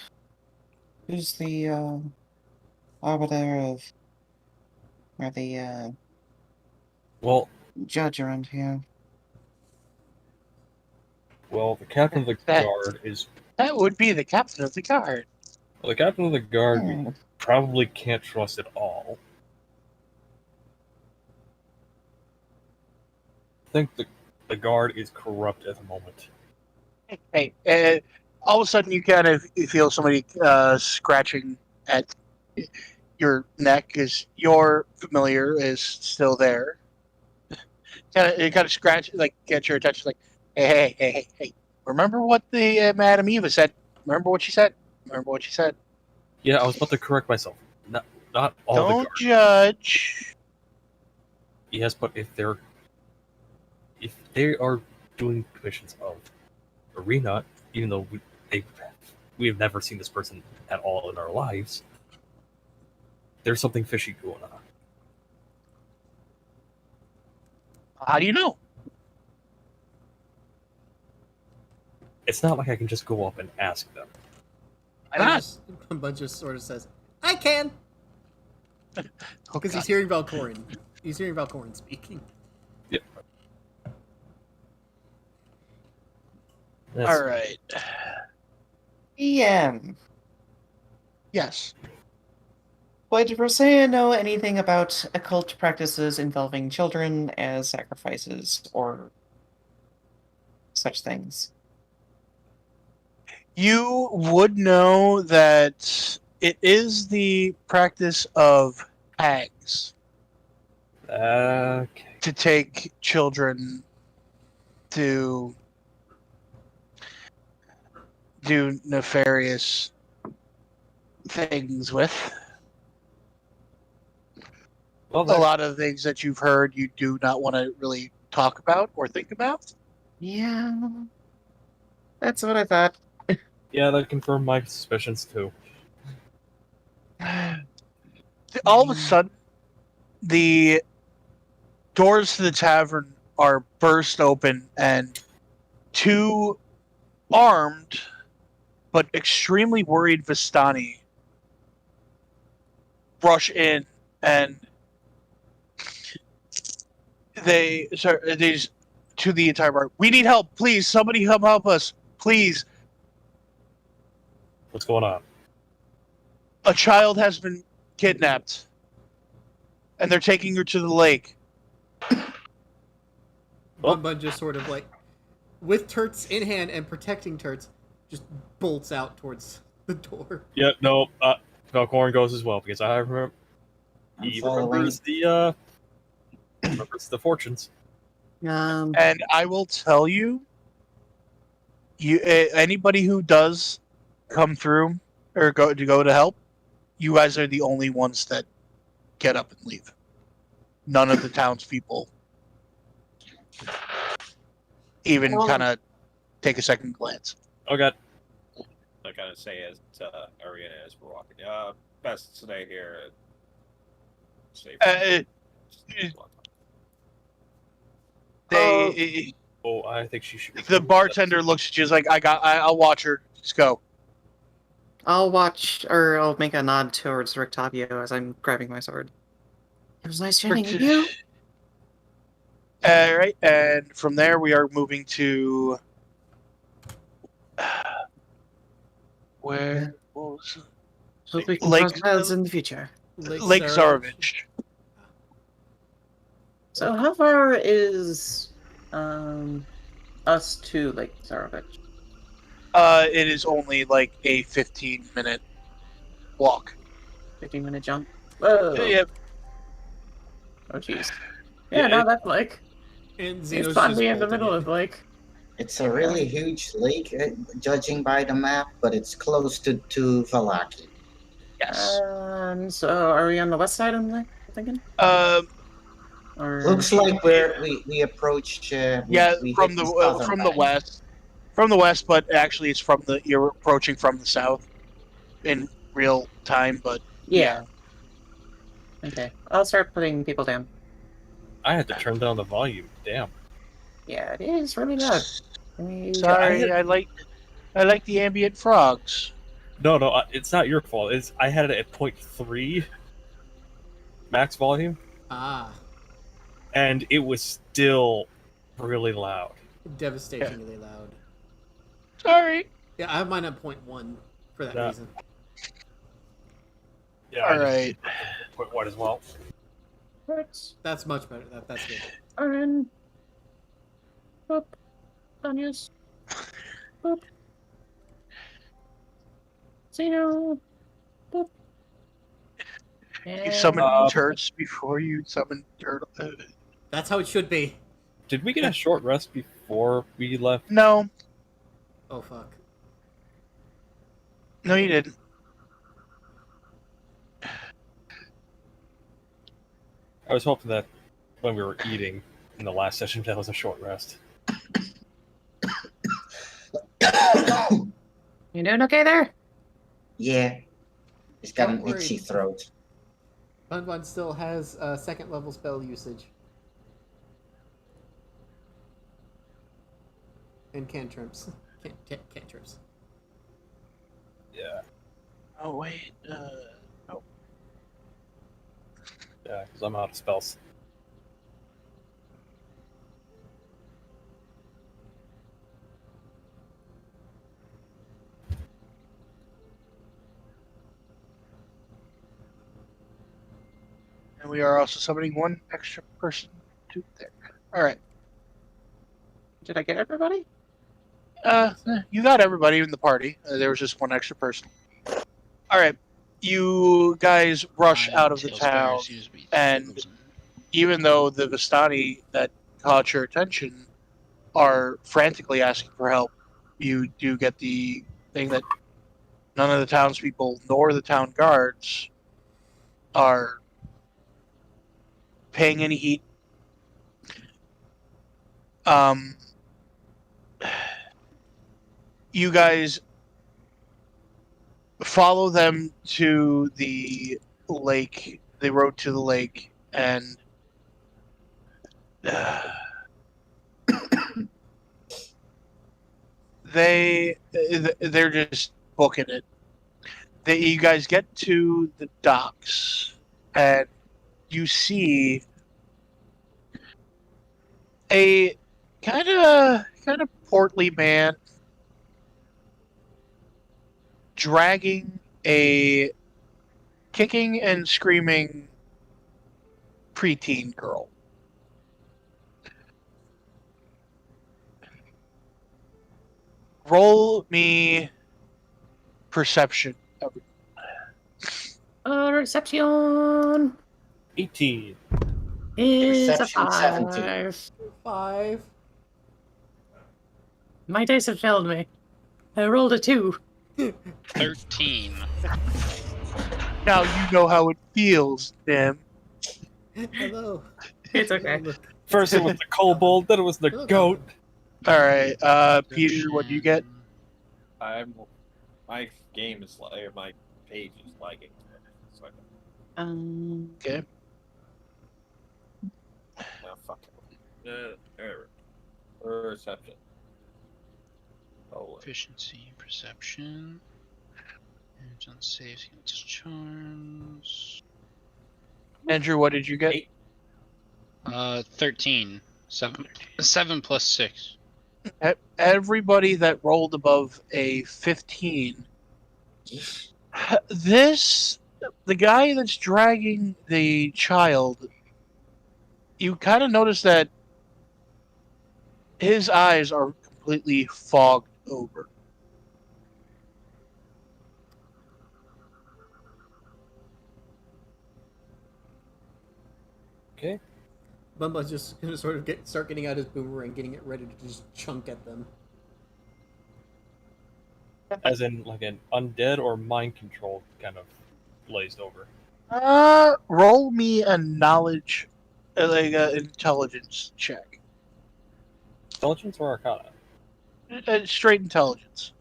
who's the arbiter of, or the
Well,
judge around here?
the captain of the
That-
guard is.
That would be the captain of the guard.
Well, the captain of the guard we
Hmm.
probably can't trust at all. I think the guard is corrupt at the moment.
Hey, all of a sudden you kind of feel somebody scratching at your neck is your familiar is still there. It kind of scratch, like get your attention, like, hey. Remember what the Madam Eva said? Remember what she said? Remember what she said?
Yeah, I was about to correct myself. Not all the
Don't
guards.
judge.
Yes, but if they are doing commissions of arena, even though we have never seen this person at all in our lives, there's something fishy going on.
How do you know?
It's not like I can just go up and ask them.
Why not?
Bun just sort of says, "I can,"
Oh,
because
God.
he's hearing Valkorin. He's hearing Valkorin speaking.
Yep.
All right.
PM.
Yes.
Would Rosea know anything about occult practices involving children as sacrifices or such things?
You would know that it is the practice of hags
Okay.
to take children to do nefarious things with.
Well,
A lot of things that you've heard you do not want to really talk about or think about.
Yeah. That's what I thought.
yeah, that confirmed my suspicions too.
All of a sudden, the doors to the tavern are burst open and two armed but extremely worried Vistani rush in, and they just to the entire bar. We need help, please. Somebody come help us, please.
What's going on?
A child has been kidnapped, and they're taking her to the lake.
Bun just sort of like, with Turts in hand and protecting Turts, just bolts out towards the door.
Yeah, no. Valkorn goes as well because I remember. He remembers remembers the fortunes.
And I will tell you, anybody who does come through or go to help, you guys are the only ones that get up and leave. None of the townspeople even kind of take a second glance.
Okay.
I kind of say as Ariana as we're walking. Best to stay here. And safe.
They,
Oh, I think she should be.
the bartender looks at you, is like, I'll watch her. Just go.
I'll watch, or I'll make a nod towards Rictavio as I'm grabbing my sword.
It was nice chatting with you.
All right, and from there we are moving to where? What was
Hope we can
Lake-
cross paths in the future.
Lake Zarovich.
So how far is us to Lake Zarovich?
It is only like a 15-minute walk.
15-minute jump? Whoa.
Yep.
Oh jeez. Yeah, now that's like
And
it's
Xeno's
fun
just
being in the
bolting
middle
it.
of like
It's a really huge lake, judging by the map, but it's close to Valaki.
Yes.
so are we on the west side of the lake, I'm thinking? Or
Looks like we approached.
Yeah,
we
from
hit
the
southern
from the
bank.
west, from the west, but actually it's from the you're approaching from the south in real time. But
yeah. Okay. I'll start putting people down.
I had to turn down the volume. Damn.
Yeah, it is really loud.
sorry, I like the ambient frogs.
No, it's not your fault. I had it at 0.3 max volume,
Ah,
and it was still really loud.
devastatingly loud.
Sorry.
Yeah, I have mine at 0.1 for that
Yeah.
reason.
Yeah,
All right.
0.1 as well.
That's much better. That's good.
Aaron. Boop. Danius. Boop. Zeno. Boop.
You summon
Uh,
turds before you summon turtle.
That's how it should be.
Did we get a short rest before we left?
No,
Oh fuck.
no, you didn't.
I was hoping that when we were eating in the last session, that was a short rest.
You doing okay there?
Yeah. He's got
Don't
an
worry.
itchy throat.
Bun still has second level spell usage. And cantrips. Cantrips.
Yeah.
Oh wait. Oh.
Yeah, because I'm out of spells.
And we are also summoning one extra person to there. All right.
Did I get everybody?
You got everybody in the party. There was just one extra person. All right. You guys rush out of the town, and even though the Vistani that caught your attention are frantically asking for help, you do get the thing that none of the townspeople nor the town guards are paying any heed. You guys follow them to the lake, the road to the lake, and they're just booking it. You guys get to the docks, and you see a kind of portly man dragging a kicking and screaming preteen girl. Roll me perception.
Reception
18.
is
Perception
a
17.
5.
5.
My dice have failed me. I rolled a 2.
13.
Now you know how it feels, Tim.
Hello.
It's okay.
First it was the kobold, then it was the
Hello,
goat.
All right, Peter, what do you get?
My game is like my page is lagging. So
Okay.
no, fuck it. Reception. Oh,
Efficiency, perception. And on saves against charms.
Andrew, what did you get?
13. 7 plus 6.
Everybody that rolled above a 15. The guy that's dragging the child, you kind of notice that his eyes are completely fogged over.
Okay.
Bumba's just gonna sort of start getting out his boomerang, getting it ready to just chunk at them.
As in, like an undead or mind control kind of glazed over.
Roll me a knowledge, like an intelligence check.
Intelligence or Arcana?
Straight intelligence.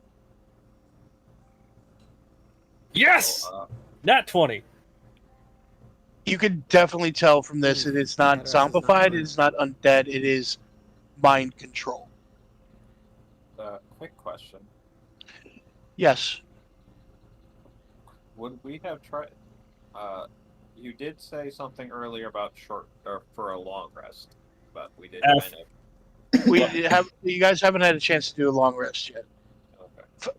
Yes! Nat 20.
You can definitely tell from this it is not
That rest is not
zombified, it
mine.
is not undead, it is mind control.
quick question.
Yes.
Would we have tried? You did say something earlier about short or for a long rest, but we did
F.
kind of.
You guys haven't had a chance to do a long rest yet.
Okay.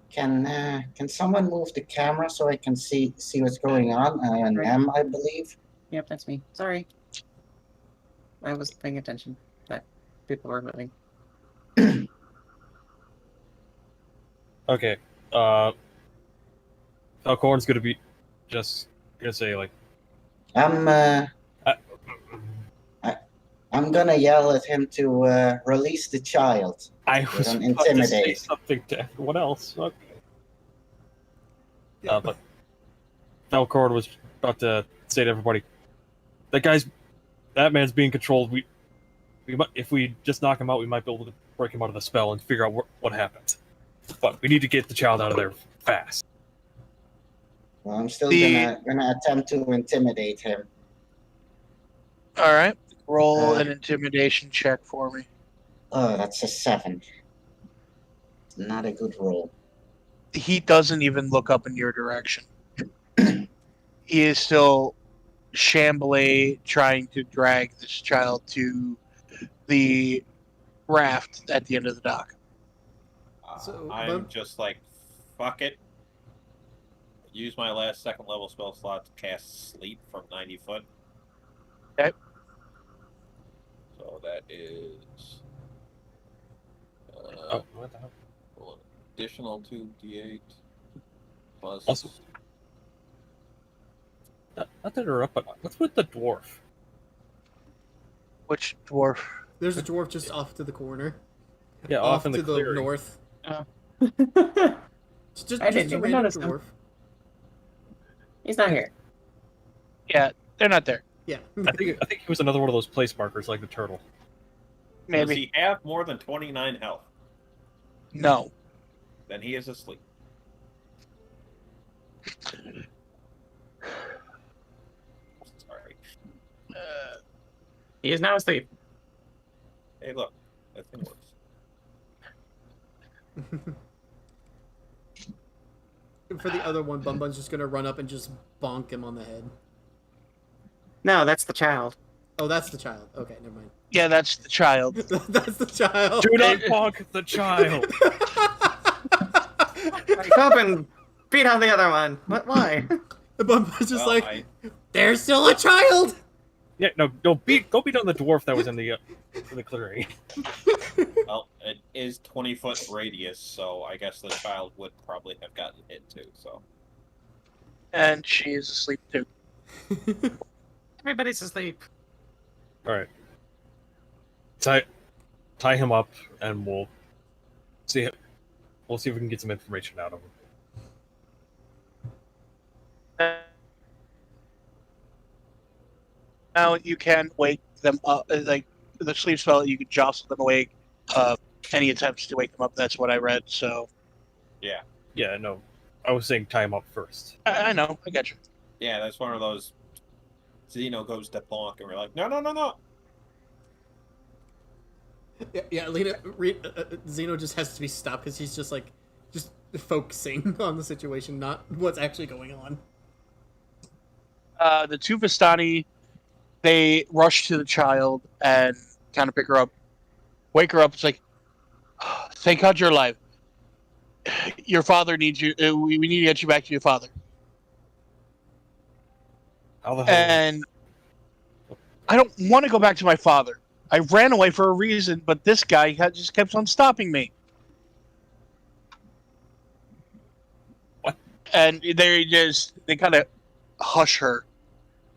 Can someone move the camera so I can see what's going on?
Right.
M, I believe.
Yep, that's me. Sorry. I wasn't paying attention, but people were moving.
Okay. Falcorn's gonna be just gonna say like,
I'm I'm gonna yell at him to release the child.
I
They
was
don't
about to say
intimidate.
something to everyone else. Okay.
Yeah.
But Falcord was about to say to everybody, that man's being controlled. If we just knock him out, we might be able to break him out of the spell and figure out what happened. But we need to get the child out of there fast.
Well, I'm still
The-
gonna attempt to intimidate him.
All right. Roll an intimidation check for me.
Oh, that's a 7. Not a good roll.
He doesn't even look up in your direction. He is still shambly, trying to drag this child to the raft at the end of the dock.
So,
I'm
Bub-
just like, fuck it. Use my last second level spell slot to cast Sleep from 90 foot.
Okay.
So that is
Oh, what the hell?
well, additional 2d8 plus.
Also, not to interrupt, but what's with the dwarf?
Which dwarf?
There's a dwarf just off to the corner.
Yeah, off in the
to the
clearing.
north.
Oh.
Just
I didn't
a
even
random
notice him.
dwarf.
He's not here.
Yeah, they're not there.
Yeah.
I think he was another one of those place markers like the turtle.
Does
Maybe.
he have more than 29 health?
No.
Then he is asleep. Sorry.
He is now asleep.
Hey, look. That thing works.
For the other one, Bun Bun's just gonna run up and just bonk him on the head.
No, that's the child.
Oh, that's the child. Okay, never mind.
Yeah, that's the child.
That's the child.
Do not bonk the child.
Come up and beat on the other one. What? Why?
Bun Bun's just
Well,
like, there's still a child.
Yeah, no, go beat on the dwarf that was in the clearing.
Well, it is 20-foot radius, so I guess the child would probably have gotten hit too. So
And she is asleep too.
Everybody's asleep.
All right, tie him up, and we'll see. We'll see if we can get some information out of him.
Now you can wake them up, like the sleep spell. You can jostle them awake. Any attempts to wake them up. That's what I read. So
Yeah, no, I was saying tie him up first.
I know. I got you.
yeah, that's one of those. Zeno goes to bonk, and we're like, no.
Yeah, Zeno just has to be stopped because he's just focusing on the situation, not what's actually going on.
The two Vistani, they rush to the child and kind of pick her up, wake her up. It's like, thank God you're alive. Your father needs you. We need to get you back to your father.
How the hell?
And I don't want to go back to my father. I ran away for a reason, but this guy just kept on stopping me.
What?
And they kind of hush her,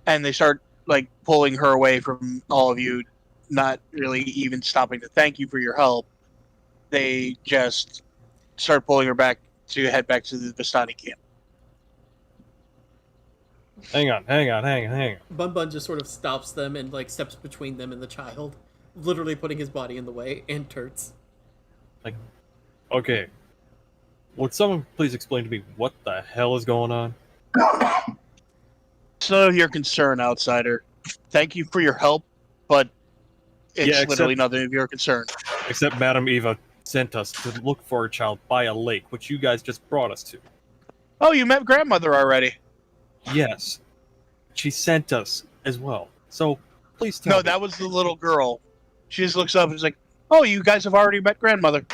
and they start like pulling her away from all of you, not really even stopping to thank you for your help. They just start pulling her back to head back to the Vistani camp.
Hang on.
Bun Bun just sort of stops them and steps between them and the child, literally putting his body in the way, and Turts.
Okay. Would someone please explain to me what the hell is going on?
It's none of your concern, outsider. Thank you for your help, but it's
Yeah, except-
literally nothing of your concern.
Except Madame Eva sent us to look for a child by a lake, which you guys just brought us to.
Oh, you met grandmother already?
Yes. She sent us as well. So, please tell
No,
me.
that was the little girl. She just looks up and is like, "Oh, you guys have already met grandmother."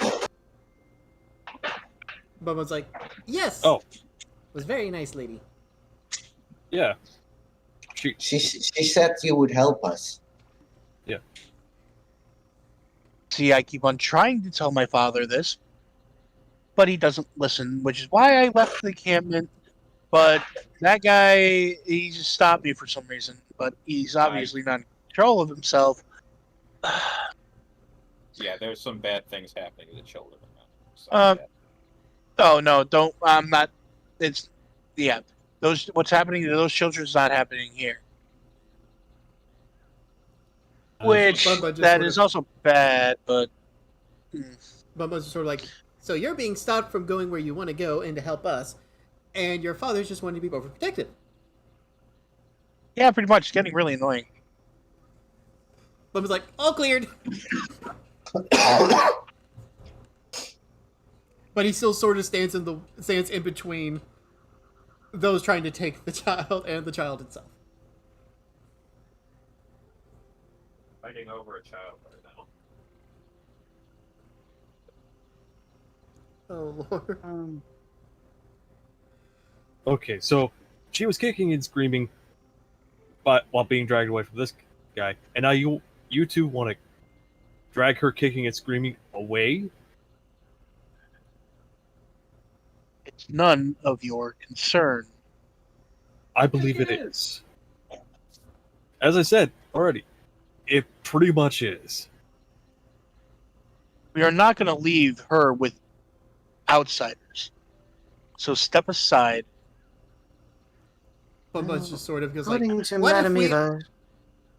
Bun Bun's like, yes.
Oh.
Was very nice lady.
Yeah.
She said you would help us.
See, I keep on trying to tell my father this, but he doesn't listen, which is why I left the encampment But that guy, he just stopped me for some reason. But he's obviously not in control of himself.
Yeah, there's some bad things happening to the children.
Oh no, don't. I'm not. It's yeah. Those what's happening to those children is not happening here. Which
Bubba just
that
sort
is
of-
also bad, but
Bubba's just sort of like, so you're being stopped from going where you want to go and to help us, and your father's just wanting to be overprotective.
yeah, pretty much. It's getting really annoying.
Bubba's like, all cleared. But he still sort of stands in between those trying to take the child and the child itself.
Fighting over a child right now.
Oh lord.
Okay, so she was kicking and screaming, but while being dragged away from this guy, and now you two want to drag her kicking and screaming away?
It's none of your concern.
I believe it is. As I said already, it pretty much is.
We are not going to leave her with outsiders. So step aside.
Bubba just sort of goes like,
According to
what if
Madame
we...
Eva,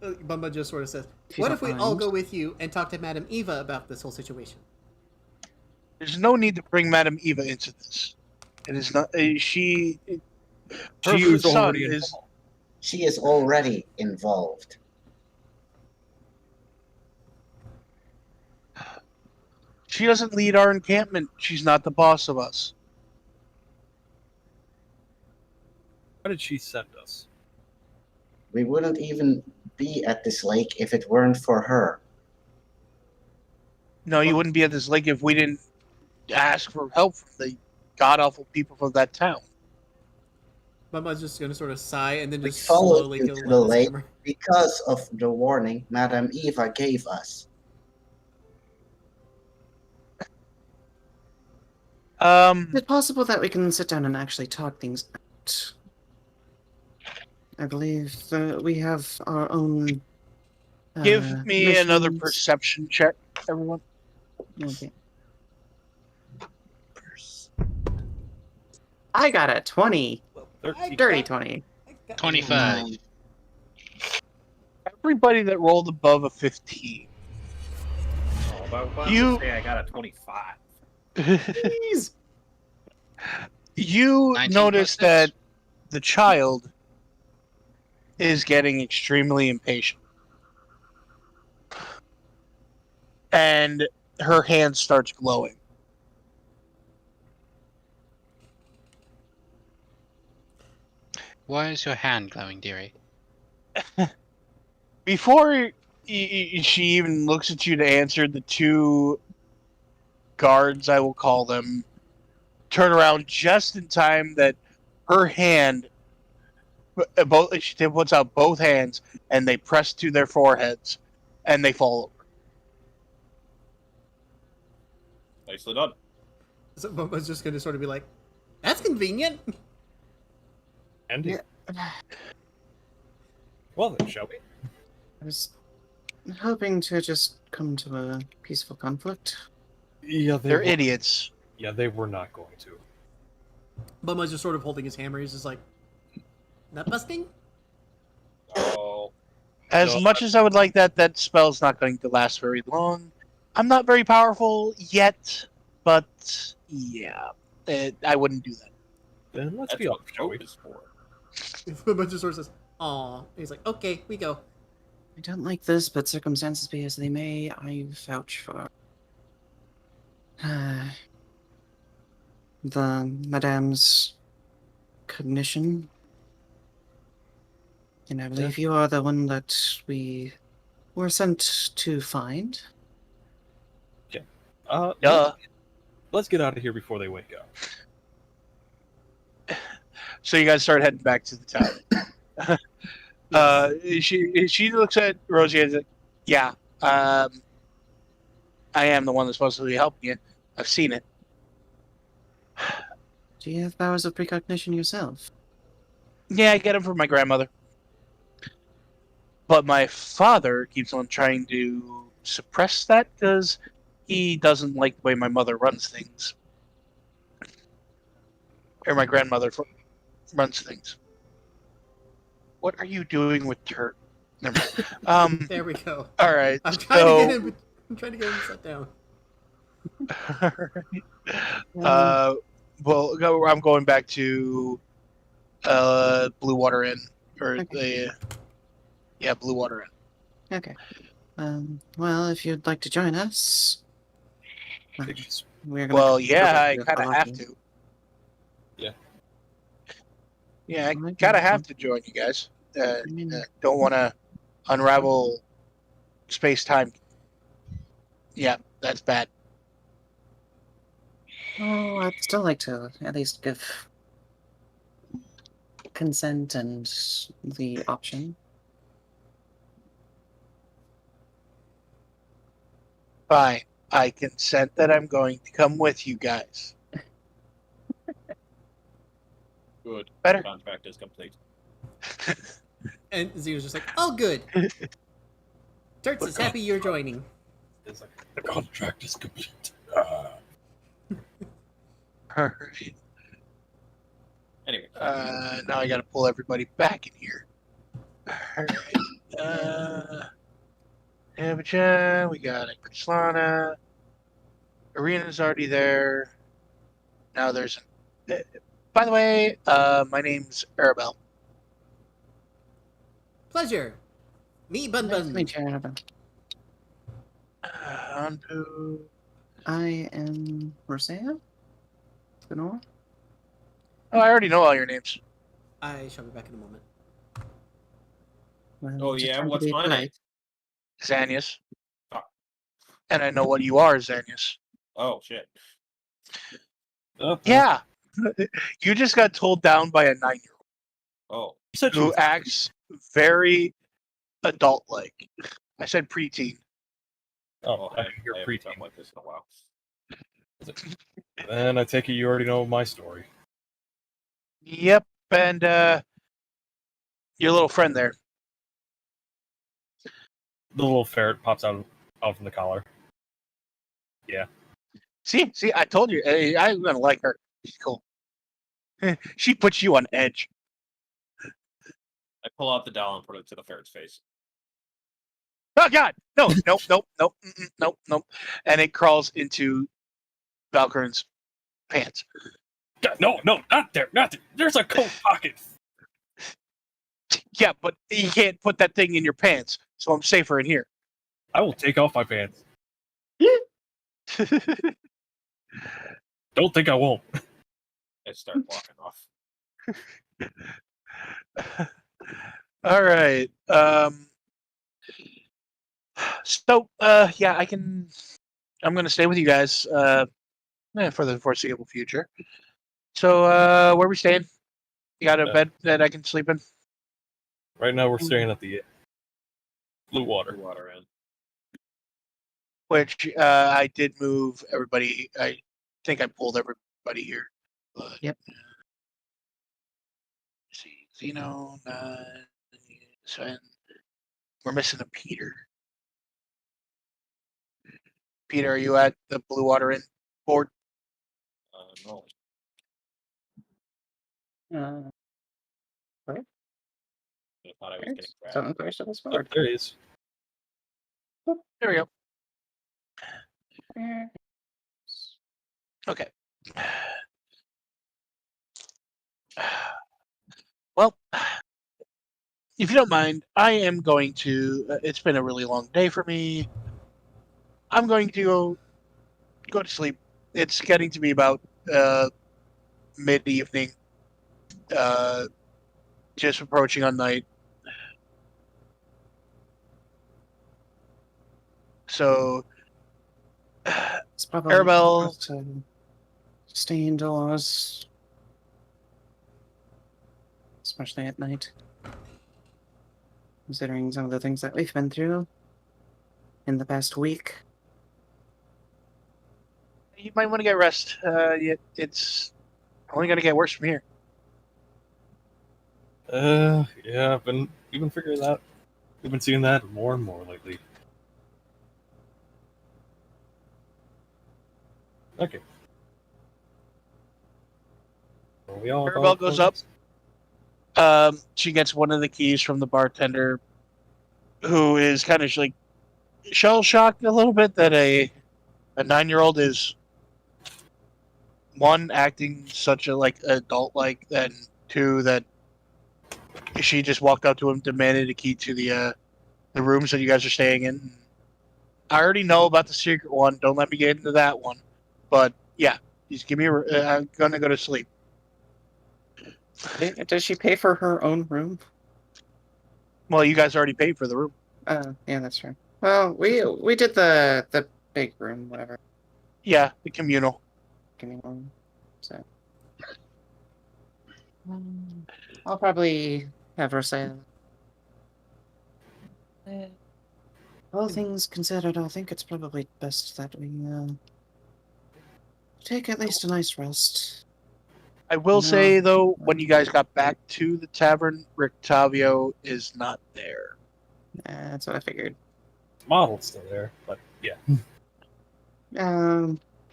Bubba just sort of says,
If you
what
don't
if we all
mind.
go with you and talk to Madame Eva about this whole situation?
There's no need to bring Madame Eva into this. It is not. She. Her
She was
son
already
is.
involved.
She is already involved.
She doesn't lead our encampment. She's not the boss of us.
Why did she send us?
We wouldn't even be at this lake if it weren't for her.
No, you wouldn't be at this lake if we didn't ask for help from the god awful people from that town.
Bubba's just gonna sort of sigh and then
We
just
followed
slowly
you
go
to
let
the
his
lake
hammer.
because of the warning Madame Eva gave us.
is it possible that we can sit down and actually talk things out? I believe we have our own.
Give me another
missions.
perception check, everyone.
Okay. I got a 20.
13.
Dirty 20.
25.
Everybody that rolled above a 15.
Oh, but
You-
say I got a 25.
Please.
You
19
notice
plus
that
six.
the child is getting extremely impatient. And her hand starts glowing.
Why is your hand glowing, dearie?
Before she even looks at you to answer, the two guards, I will call them, turn around just in time that her hand, she puts out both hands and they press to their foreheads and they fall over.
Nicely done.
So Bubba's just gonna sort of be like, that's convenient.
And
Yeah.
well then, shall we?
I was hoping to just come to a peaceful conflict.
Yeah,
They're idiots.
Yeah, they were not going to.
Bubba's just sort of holding his hammer. He's just like, nut busting?
Oh,
As
No,
much as I would like that, that spell's not going to last very long. I'm not very powerful yet, but yeah, I wouldn't do that.
Then let's
that's
be
what
off, shall we?
hope is for.
Bubba just sort of says, aw. He's like, okay, we go.
I don't like this, but circumstances be as they may, I vouch for. The Madame's cognition. And I believe you are the one that we were sent to find.
Duh.
Let's get out of here before they wake up.
So you guys start heading back to the town. She looks at Rosie and says, "Yeah, I am the one that's supposed to be helping you. I've seen it.
Do you have powers of precognition yourself?
Yeah, I get them from my grandmother. But my father keeps on trying to suppress that because he doesn't like the way my mother runs things. Or my grandmother runs things. What are you doing with Turt? Never mind.
There we go.
All right.
I'm trying to get
So,
him. I'm trying to get him set down.
uh, well, I'm going back to Blue Water Inn, or Blue Water Inn.
Okay. Well, if you'd like to join us,
It's-
we're gonna.
Well,
go
yeah,
back
I
to
kind of have
Colorado.
to.
Yeah.
Yeah, I
Alright,
kind of
well,
have to join you guys.
I mean,
Don't want to unravel space time. Yeah, that's bad.
oh, I'd still like to at least give consent and the option.
Fine. I consent that I'm going to come with you guys.
Good.
Better.
Contract is complete.
And Xeno's just like, oh, good. Turts is happy you're joining.
It's like, the contract is complete.
All right.
Anyway.
Now I got to pull everybody back in here. All right. Amajan, we got a Krislana. Arena's already there. Now there's by the way, my name's Arabelle.
Pleasure. Me Bun
Nice to
Bun.
meet you, Annabelle.
Anpu.
I am Rosea. Spinola.
Oh, I already know all your names.
I shall be back in a moment.
Well,
Oh,
just
yeah?
trying to
What's
be
my
polite.
Xanius.
Oh.
And I know what you are, Xanius.
Oh, shit.
Yeah. You just got told down by a 9-year-old
Oh.
You said she
who
was
acts very adult-like. I said preteen.
Well,
I
I
you're
haven't
preteen.
something like this in a while.
Then I take it you already know my story.
Yep, and your little friend there.
The little ferret pops out from the collar. Yeah.
See, I told you, I'm gonna like her. She's cool. She puts you on edge.
I pull out the doll and put it to the ferret's face.
Oh God, no, nope, nope. And it crawls into Valkyrin's pants.
God, no, not there. There's a coat pocket.
Yeah, but you can't put that thing in your pants, so I'm safer in here.
I will take off my pants. Don't think I won't.
I start walking off.
All right. So, yeah, I'm gonna stay with you guys for the foreseeable future. So, where are we staying? You got a bed that I can sleep in?
Right now we're staying at the Blue Water.
Blue Water Inn.
Which I did move everybody. I think I pulled everybody here. But,
Yep.
Let's see, Zeno, Sven. We're missing a Peter. Peter, are you at the Blue Water Inn board?
No.
Where?
I thought I was getting
It's on
grabbed.
the first of this
Oh,
board.
there he is.
There we go. Okay. Well, if you don't mind, I am going to. It's been a really long day for me. I'm going to go to sleep. It's getting to be about mid-evening. Just approaching on night. So,
It's probably
Arabelle.
best to stay indoors, especially at night. Considering some of the things that we've been through in the past week.
You might want to get rest. It's only going to get worse from here.
Yeah, we've been figuring that. We've been seeing that more and more lately. Okay. Are we all
Mirabelle
about
goes up.
closings?
She gets one of the keys from the bartender, who is kind of like shell shocked a little bit that a 9-year-old is one acting such a like adult like, then two that she just walked up to him, demanded a key to the rooms that you guys are staying in. I already know about the secret one. Don't let me get into that one. But yeah, just give me. I'm gonna go to sleep.
Does she pay for her own room?
Well, you guys already paid for the room.
Yeah, that's true. Well, we did the big room, whatever.
Yeah, the communal.
Give me one. So I'll probably have her say. All things considered, I think it's probably best that we take at least a nice rest.
I will
No.
say though, when you guys got back to the tavern, Rictavio is not there.
That's what I figured.
Model's still there, but yeah.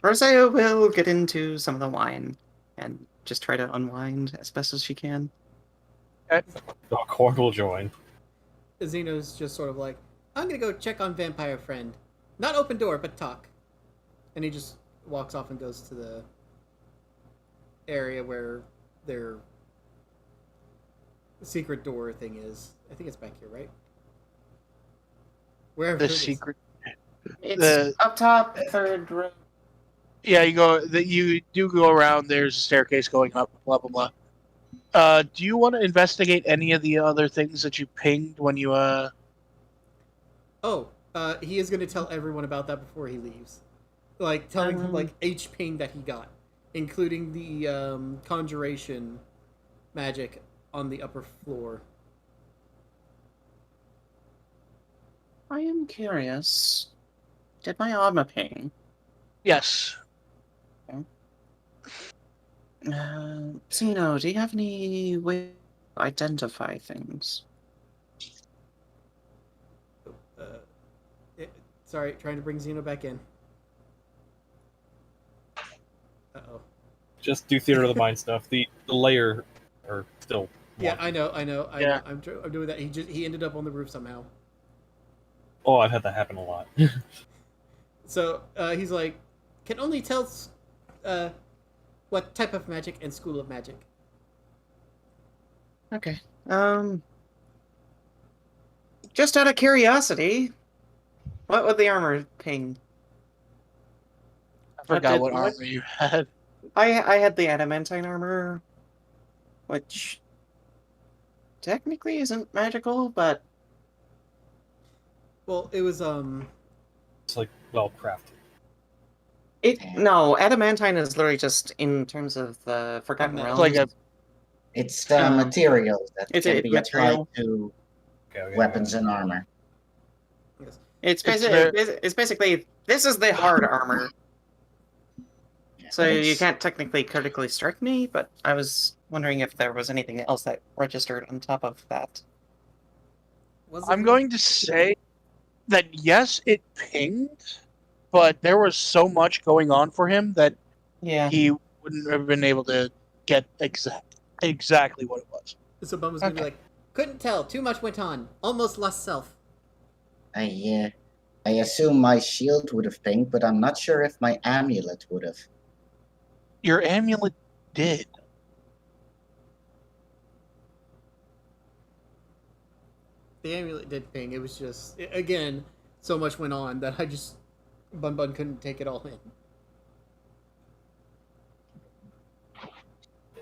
Rosea will get into some of the wine and just try to unwind as best as she can.
Corn will join.
Xeno's just sort of like, I'm gonna go check on Vampire Friend. Not open door, but talk. And he just walks off and goes to the area where their secret door thing is. I think it's back here, right? Wherever
The
it is.
secret.
It's up top, third row.
Yeah, you do go around. There's a staircase going up. Blah blah blah. Do you want to investigate any of the other things that you pinged when you
Oh, he is going to tell everyone about that before he leaves. Like, telling them, like, each ping that he got. Including the, conjuration magic on the upper floor.
I am curious. Did my armor ping?
Yes.
Zeno, do you have any way to identify things?
Sorry, trying to bring Xeno back in. Uh-oh.
Just do theater of the mind stuff. The layer are still.
Yeah,
wonky.
I know.
Yeah.
I'm doing that. He ended up on the roof somehow.
Oh, I've had that happen a lot.
So he's like, can only tell what type of magic and school of magic.
Okay. Just out of curiosity, what would the armor ping?
I forgot
did
what
what?
armor you had.
I had the adamantine armor, which technically isn't magical, but
Well, it was
It's like well crafted.
no, adamantine is literally just in terms of the Forgotten
metal.
Realms.
Like a
It's
Um,
materials that
it's
can
a
be
material.
applied to
Okay,
weapons and armor.
yes.
It's
It's
basically this is the hard armor. So
But
you
it's-
can't technically critically strike me, but I was wondering if there was anything else that registered on top of that.
I'm going to say that yes, it pinged, but there was so much going on for him that
Yeah.
he wouldn't have been able to get exactly what it was.
So Bum was gonna be
Okay.
like, couldn't tell. Too much went on. Almost lost self.
I assume my shield would have pinged, but I'm not sure if my amulet would have.
Your amulet did.
The amulet did ping. It was just again, so much went on that I just Bun couldn't take it all in.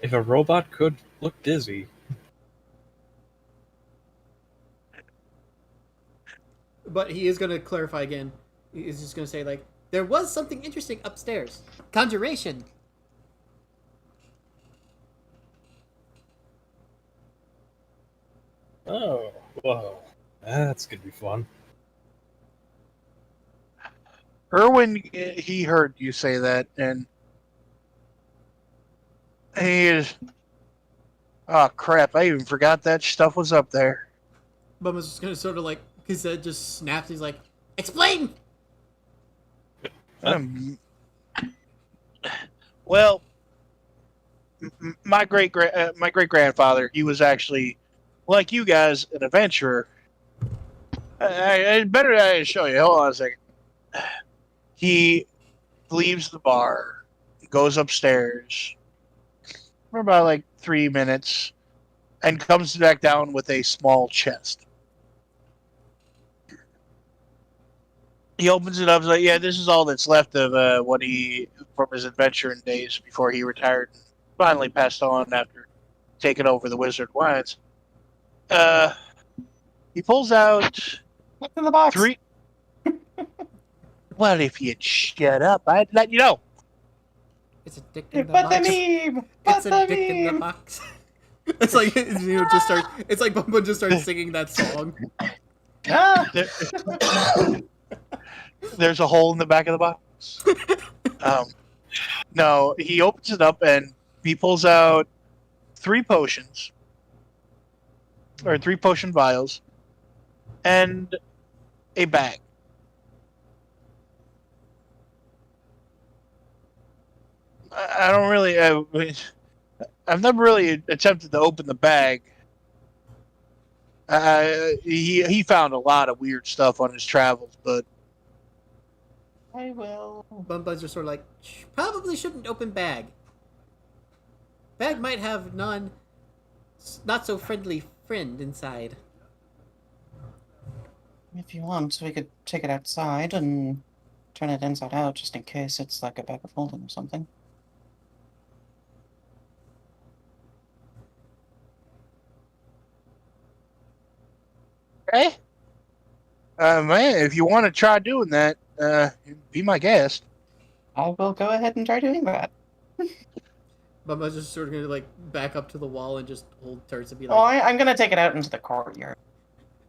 If a robot could look dizzy,
But he is gonna clarify again. He's just gonna say like, there was something interesting upstairs. Conjuration.
oh, whoa, that's gonna be fun.
Erwin, he heard you say that, and he is. Oh crap! I even forgot that stuff was up there.
Bumba's just gonna sort of like his head just snaps. He's like, "Explain."
Um, well, my great grandfather, he was actually like you guys, an adventurer. I better show you. Hold on a second. He leaves the bar, goes upstairs for about like 3 minutes, and comes back down with a small chest. He opens it up. He's like, "Yeah, this is all that's left of what he from his adventuring days before he retired. And finally passed on after taking over the Wizard Wines." Uh, he pulls out
What's in the box?
3. Well, if you'd shut up, I'd let you know.
It's a dick in the
But the
box.
meme!
It's
But
a
the
dick in the
meme!
box. It's like just start. It's like Bumba just starts singing that song.
Ah!
There's a hole in the back of the box. No, he opens it up and he pulls out 3 potions, or 3 potion vials, and a bag. I don't really. I've never really attempted to open the bag. He found a lot of weird stuff on his travels, but
I will.
Bumba's just sort of like, probably shouldn't open bag. Bag might have not so friendly friend inside.
If you want, we could take it outside and turn it inside out just in case it's like a bag of holding or something.
hey, man, if you want to try doing that, be my guest.
I will go ahead and try doing that.
Bumba's just sort of gonna like back up to the wall and just hold Turts and be
Oh,
like,
I'm gonna take it out into the courtyard.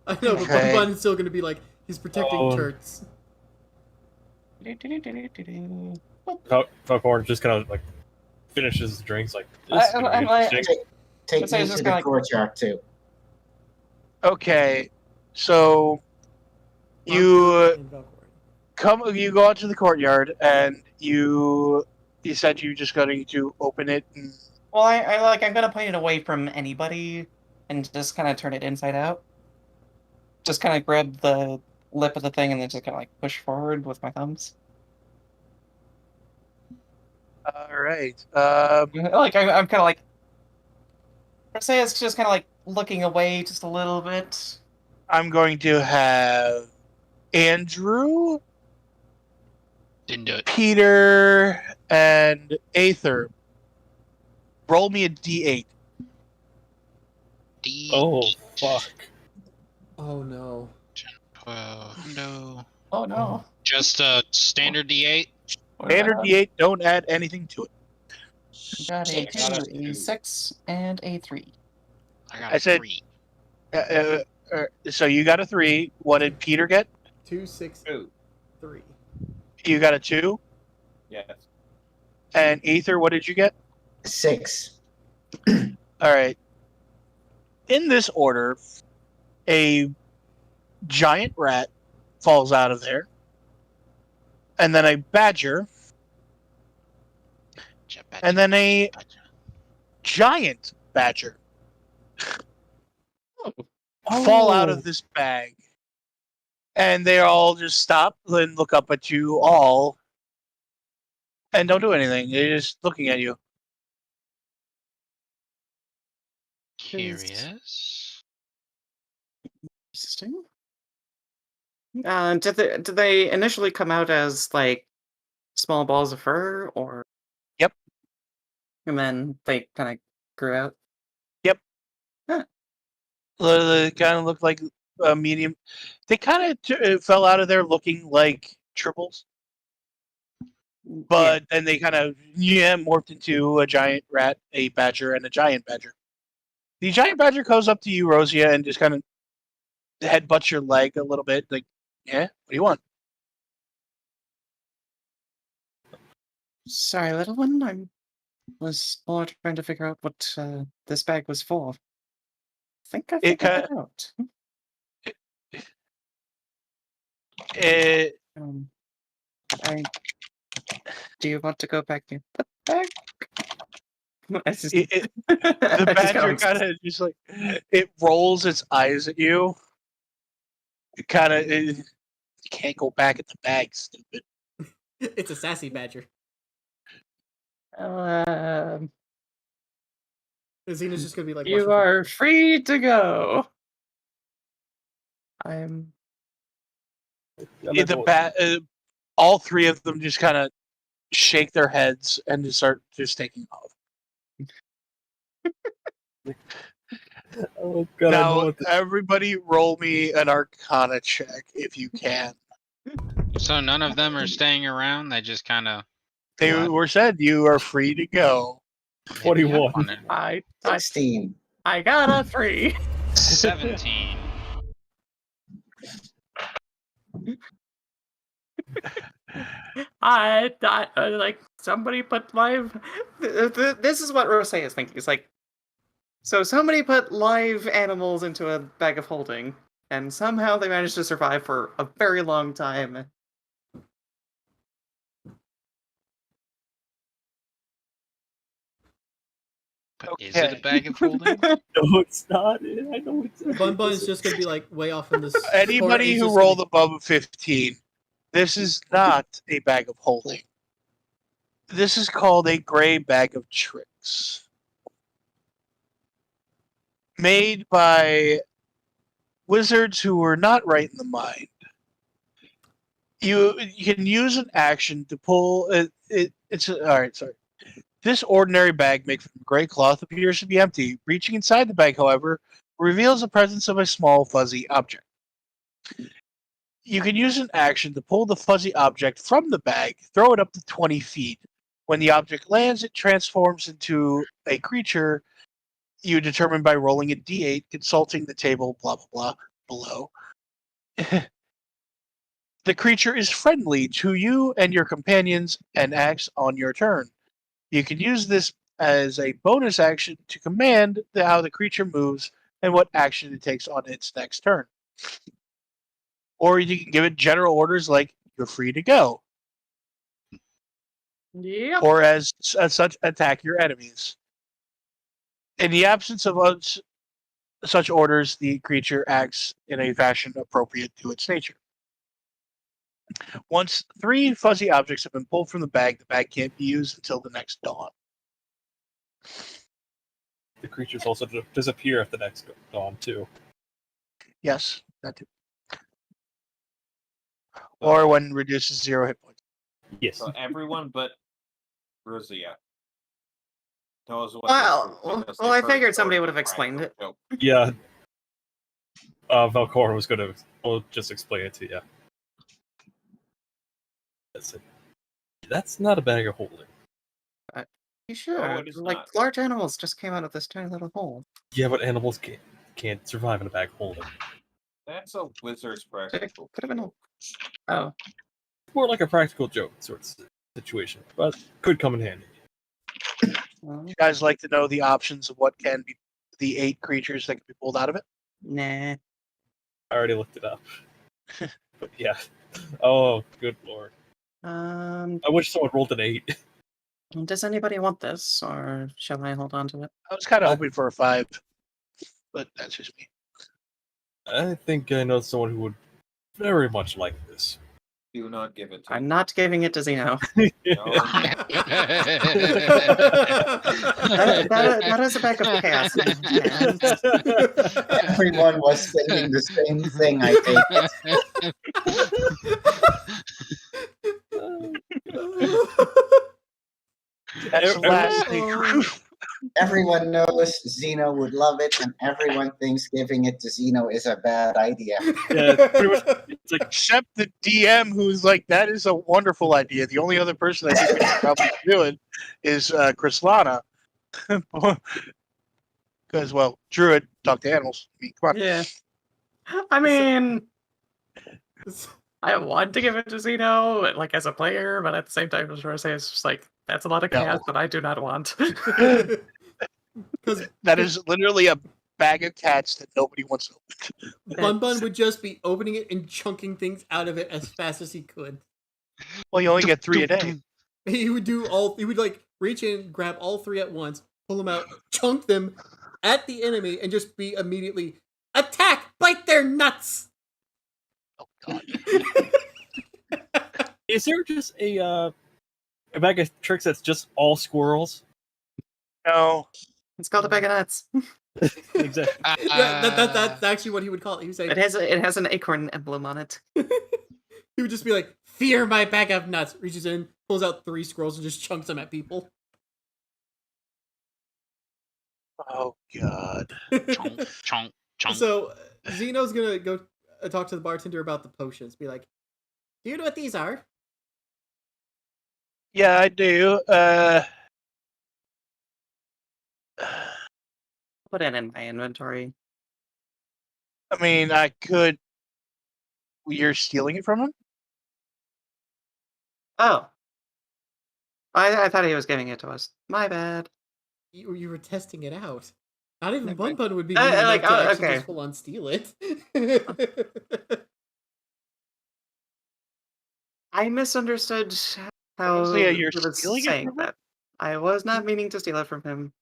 I know, but
Okay.
Bumba's still gonna be like, he's protecting
Oh.
Turts.
Falcorn just kind of like finishes the drinks. Like this is gonna be
I'm like-
interesting.
Take
But so
me
it's
to
just
the
kinda like-
courtyard too.
Okay, so you go out to the courtyard and you said you just going to open it and
Well, I'm gonna point it away from anybody and just kind of turn it inside out. Just kind of grab the lip of the thing and then just kind of like push forward with my thumbs.
all right.
Like I'm kind of like, per se, it's just kind of like looking away just a little bit.
I'm going to have Andrew,
Didn't do it.
Peter, and Aether roll me a d8.
D.
Oh fuck!
Oh no.
12. No.
Oh no!
Just a standard D8.
What have I
Standard
done?
d8. Don't add anything to it.
Got a
Six out
2,
of
a
2.
6, and a 3.
I got
I
a
said-
3.
So you got a 3. What did Peter get?
2, 6,
2.
3.
You got a 2.
Yes.
And Aether, what did you get?
6.
All right. In this order, a giant rat falls out of there, and then a badger, and then a giant badger fall out of this bag. And they all just stop and look up at you all and don't do anything. They're just looking at you.
Curious.
Interesting. Did they initially come out as like small balls of fur, or?
Yep.
And then they kind of grew out.
They kind of look like a medium. They kind of fell out of there looking like triples, but then they kind of morphed into a giant rat, a badger, and a giant badger. The giant badger goes up to you, Rosia, and just kind of headbutts your leg a little bit. Like, yeah, what do you want?
Sorry, little one. I'm was more trying to figure out what this bag was for. I think I
It
figured
kinda-
it out.
It,
Do you want to go back and put the bag? I just,
the
I just
badger
got-
kind of just like it rolls its eyes at you. It kind of you can't go back at the bag, stupid.
It's a sassy badger. Xena's just gonna be like,
you are free to go. I'm.
All three of them just kind of shake their heads and just start just taking off.
Oh god!
Now, everybody, roll me an Arcana check if you can.
So none of them are staying around. They just kind of.
They were said you are free to go.
21.
I
16.
I got a 3.
17.
I like somebody put live. This is what Rose is thinking. It's like, so somebody put live animals into a bag of holding, and somehow they managed to survive for a very long time.
But is it a bag of holding?
No, it's not. I know it's not.
Bun Bun's just gonna be like way off in this.
Anybody who rolled above a 15, this is not a bag of holding. This is called a gray bag of tricks. Made by wizards who were not right in the mind. You can use an action to pull alright, sorry. This ordinary bag made from gray cloth appears to be empty. Reaching inside the bag, however, reveals the presence of a small fuzzy object. You can use an action to pull the fuzzy object from the bag, throw it up to 20 feet. When the object lands, it transforms into a creature you determine by rolling a d8, consulting the table, blah, blah, blah, below. The creature is friendly to you and your companions and acts on your turn. You can use this as a bonus action to command how the creature moves and what action it takes on its next turn. Or you can give it general orders like, you're free to go.
Yep.
Or as such, attack your enemies. In the absence of such orders, the creature acts in a fashion appropriate to its nature. Once 3 fuzzy objects have been pulled from the bag can't be used until the next dawn.
The creatures also disappear at the next dawn, too.
Yes, that too. Or when reduces 0 hit points.
Yes.
So everyone but Rosea knows what.
Well, I figured somebody would have explained it.
Yeah. Valcor was going to. We'll just explain it to you. That's not a bag of holding.
You sure?
No, it is
like
not.
large animals just came out of this tiny little hole.
Yeah, but animals can't survive in a bag of holding.
That's a wizard's practical.
Could have been. Oh.
More like a practical joke sort of situation, but could come in handy.
Well,
You guys like to know the options of what can be the 8 creatures that can be pulled out of it?
nah.
I already looked it up. But yeah. Oh, good lord. I wish someone rolled an 8.
Does anybody want this, or shall I hold on to it?
I was kind of hoping for a 5, but that's just me.
I think I know someone who would very much like this.
Do not give it to
I'm not giving it to Zeno.
No.
that is a bag of chaos.
Everyone was thinking the same thing, I think.
That's the last thing.
Everyone knows Zeno would love it, and everyone thinks giving it to Zeno is a bad idea.
Yeah, pretty much. It's like,
Except the DM, who's like, that is a wonderful idea. The only other person I think we should probably do it is Krislana. Because, well, Druid, talk to animals. I mean, come on.
Yeah. I mean, I want to give it to Zeno, like as a player, but at the same time, Rose is just like that's a lot of chaos that I do not want.
Because
That is literally a bag of cats that nobody wants to open.
Bun Bun would just be opening it and chunking things out of it as fast as he could.
Well, you only get 3 a day.
He would like reach in, grab all 3 at once, pull them out, chunk them at the enemy, and just be immediately attack, bite their nuts.
Oh god.
Is there just a bag of tricks that's just all squirrels?
No.
It's called a bag of nuts.
Exactly.
That's actually what he would call it. He would say
It has an acorn emblem on it.
he would just be like, "Fear my bag of nuts." Reaches in, pulls out 3 scrolls, and just chunks them at people.
Oh god.
Chonk, chonk, chonk.
So Zeno's gonna go talk to the bartender about the potions. Be like, "Do you know what these are?"
Yeah, I do.
Put it in my inventory.
I mean, I could. You're stealing it from him?
Oh. I thought he was giving it to us. My bad.
You were testing it out. Not even
Okay.
Bun Bun would be good enough
like,
to actually
okay.
just full on steal it.
I misunderstood how
So, yeah, you're
he was
stealing it
saying
from him?
that. I was not meaning to steal it from him.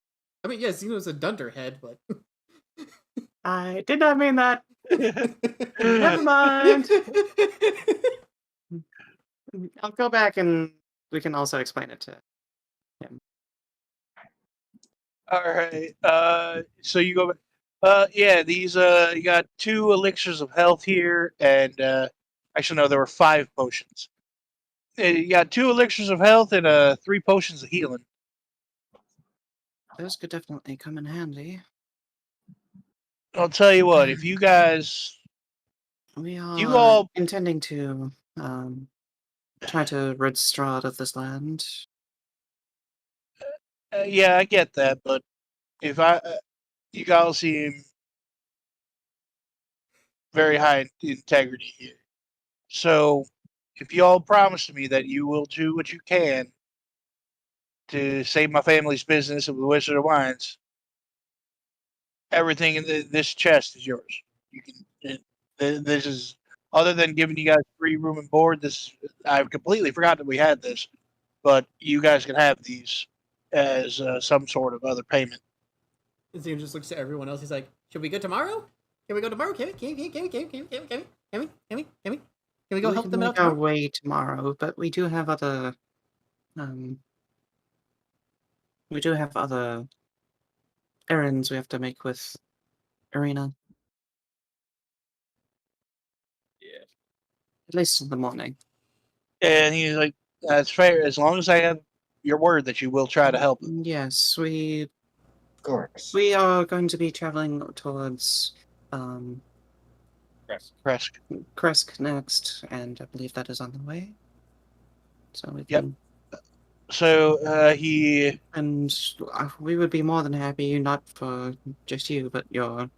I mean, yeah, Zeno's a dunderhead, but
I did not mean that. Never mind. I'll go back and we can also explain it to him.
All right. So you go. Yeah. These. You got 2 elixirs of health here, and actually no, there were 5 potions. You got 2 elixirs of health and 3 potions of healing.
Those could definitely come in handy.
I'll tell you what. If you guys,
We are
You all-
intending to try to rid Strahd of this land.
yeah, I get that, but if you guys seem very high in integrity here. So, if you all promise me that you will do what you can to save my family's business with Wizard of Wines, everything in this chest is yours. You can. This is other than giving you guys free room and board. This I completely forgot that we had this, but you guys can have these as some sort of other payment.
and Zeno just looks at everyone else. He's like, "Should we go tomorrow? Can we go tomorrow? Can we go help them out
Our
tomorrow?"
way tomorrow, but we do have other errands we have to make with Arena.
Yeah.
At least in the morning.
And he's like, "That's fair. As long as I have your word that you will try to help them."
Yes,
Of course.
we are going to be traveling towards
Kresk.
Kresk next, and I believe that is on the way. So we
Yep.
can,
So he.
and we would be more than happy, not for just you, but your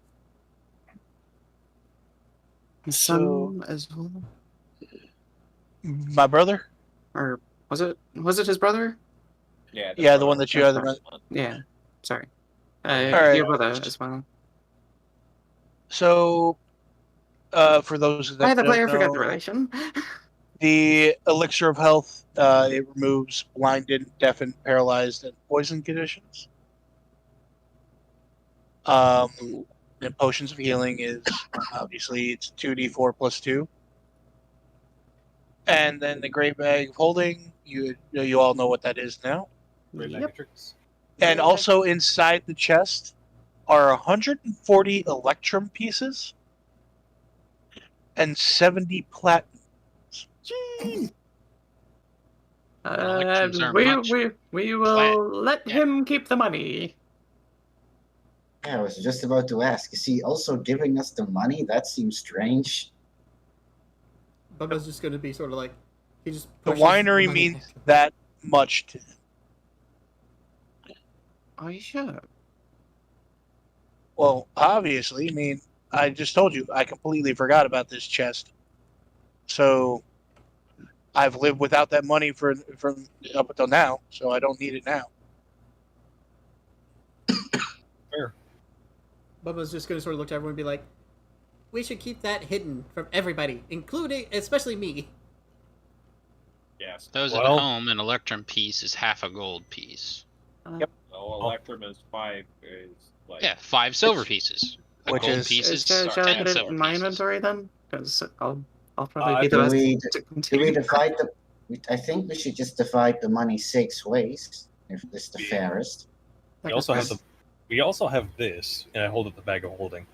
son as well.
My brother?
Or was it his brother?
Yeah.
Yeah, the one that you
That's
had.
Yeah, sorry.
right.
Your brother as well.
So, for those that
Why the
don't
player forgot
know,
the relation?
the elixir of health, it removes blinded, deafened, paralyzed, and poison conditions. And potions of healing is obviously it's 2d4 plus 2. And then the great bag of holding, you all know what that is now.
Great bag
Yep.
of tricks.
And also inside the chest are 140 electrum pieces and 70 platinum.
Electrums aren't much.
We will let him keep the money.
Yeah, I was just about to ask. Is he also giving us the money? That seems strange.
Bubba's just going to be sort of like, he just
The
pushes
winery
money
means
back.
that much to him.
Are you sure?
Well, obviously, I mean, I just told you, I completely forgot about this chest. So I've lived without that money from up until now, so I don't need it now.
Fair.
Bubba's just gonna sort of look at everyone and be like, "We should keep that hidden from everybody, including, especially me."
Yes.
Those
Well-
at home, an electrum piece is half a gold piece.
Yep.
So Electrum is 5 is like
Yeah, 5 silver pieces. A
Which
gold
is-
piece is
Shall I
10
put it
silver
in my
pieces.
inventory then? Because I'll probably be the
Do
best
we
to
do we
continue.
divide the? I think we should just divide the money 6 ways. If it's the
Yeah.
fairest.
We also have this, and I hold up the bag of holding.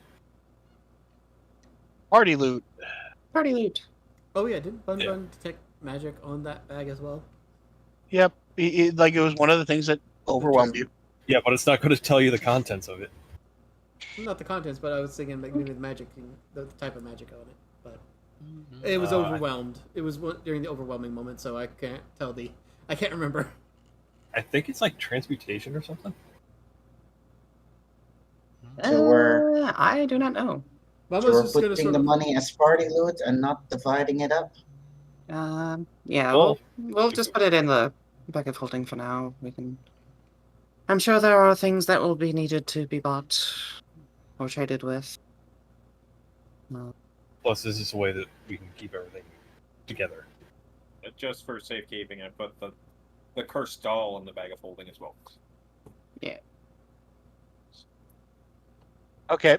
Party loot.
Party loot.
Oh yeah, didn't Bun
Yeah.
Bun detect magic on that bag as well?
Yep. Like it was one of the things that overwhelmed you.
Yeah, but it's not going to tell you the contents of it.
Not the contents, but I was thinking like maybe the magic, the type of magic on it. But it was
Uh,
overwhelmed. It was during the overwhelming moment, so I can't tell the. I can't remember.
I think it's like transmutation or something.
So we're
I do not know.
Bubba's
so we're
just gonna
putting
sort
the
of.
money as party loot and not dividing it up.
Yeah,
Well,
we'll just put it in the bag of holding for now. We can. I'm sure there are things that will be needed to be bought or traded with.
Plus, this is a way that we can keep everything together.
just for safekeeping. I put the cursed doll in the bag of holding as well.
Okay.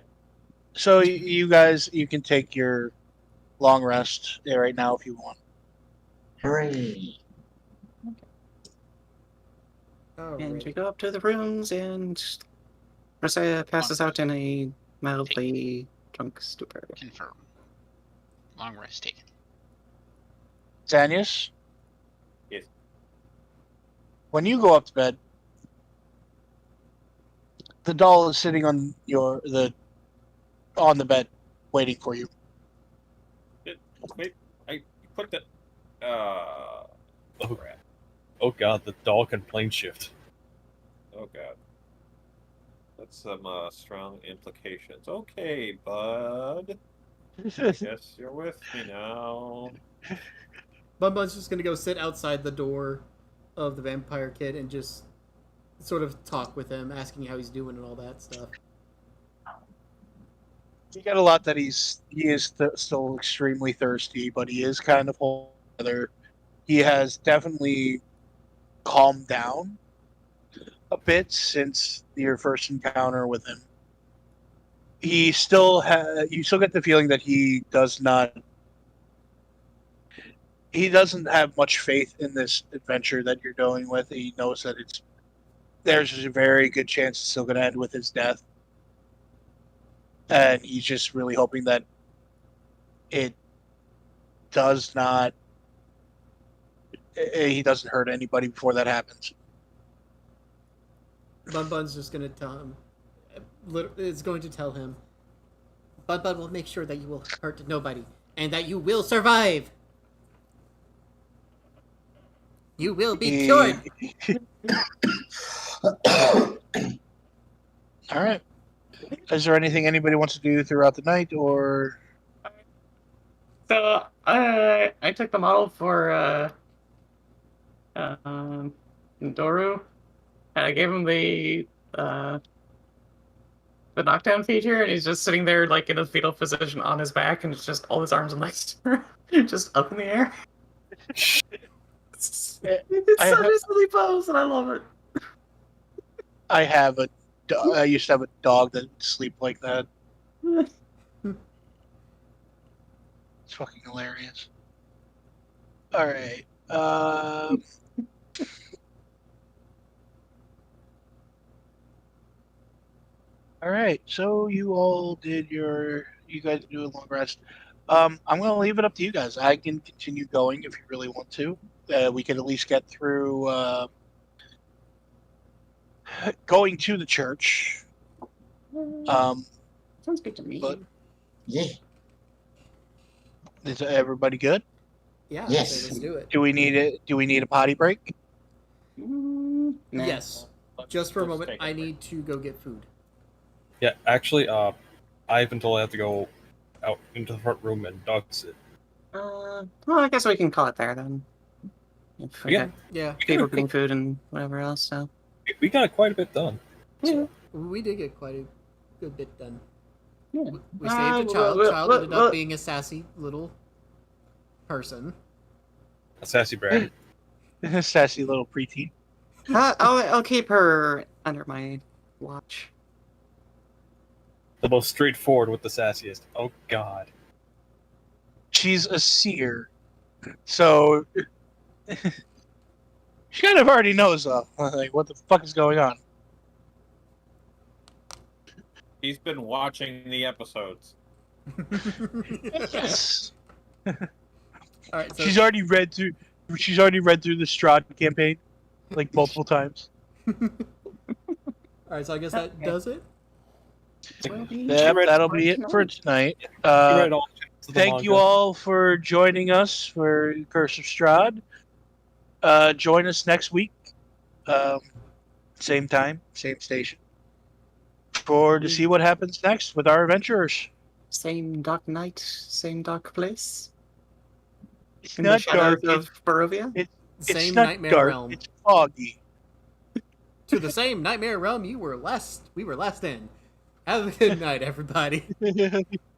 So you guys, you can take your long rest right now if you want.
Hooray!
And we
Alright.
go up to the rooms, and Marseille passes out in a mildly drunk stupor.
Confirm. Long rest taken.
Danius?
Yes.
When you go up to bed, the doll is sitting on the bed, waiting for you.
Wait, I put the.
Oh.
Crap.
Oh god, the doll can plane shift.
Oh god. That's some strong implications. Okay, bud. Guess you're with me now.
Bun Bun's just gonna go sit outside the door of the vampire kid and just sort of talk with him, asking how he's doing and all that stuff.
You get a lot that he is still extremely thirsty, but he is kind of holding together. He has definitely calmed down a bit since your first encounter with him. He still you still get the feeling that he doesn't have much faith in this adventure that you're going with. He knows that there's a very good chance it's still going to end with his death. And he's just really hoping that it does not. He doesn't hurt anybody before that happens.
Bun Bun's just gonna tell him. Is going to tell him. Bun Bun will make sure that you will hurt nobody and that you will survive. You will be cured.
All right. Is there anything anybody wants to do throughout the night, or?
So I took the model for Doru, and I gave him the knockdown feature, and he's just sitting there like in a fetal position on his back, and it's just all his arms and legs just up in the air. It's such a silly pose, and I love it.
I used to have a dog that would sleep like that. It's fucking hilarious. All right. All right. So you guys do a long rest. I'm gonna leave it up to you guys. I can continue going if you really want to. We can at least get through going to the church.
Sounds good to me.
But-
Yeah.
Is everybody good?
Yeah.
Yes.
So let's do it.
Do we need a potty break?
Nah.
Yes. Just for a
Let's
moment,
take a
I
break.
need to go get food.
Yeah, actually, I've been told I have to go out into the front room and dog sit.
Well, I guess we can call it there then. If we
Yeah.
got
Yeah,
people getting food and whatever else, so.
We got quite a bit done.
Yeah.
we did get quite a good bit done.
Yeah.
We saved a child. Child ended up being a sassy little person.
A sassy brat.
Sassy little preteen.
I'll keep her under my watch.
The most straightforward with the sassiest. Oh God.
She's a seer, so she kind of already knows like what the fuck is going on.
He's been watching the episodes.
Yes.
All right, so
She's already read through. She's already read through the Strahd campaign, like multiple times.
all right, so I guess that does it.
Yep, that'll be it for tonight.
You read all the chapters of the
Thank you
manga.
all for joining us for Curse of Strahd. Join us next week, same time, same station, to see what happens next with our adventurers.
Same dark night, same dark place.
It's
In the
not
shadows
dark.
of Barovia.
It's
Same
not
nightmare
dark.
realm.
It's foggy.
To the same nightmare realm we were last in. Have a good night, everybody.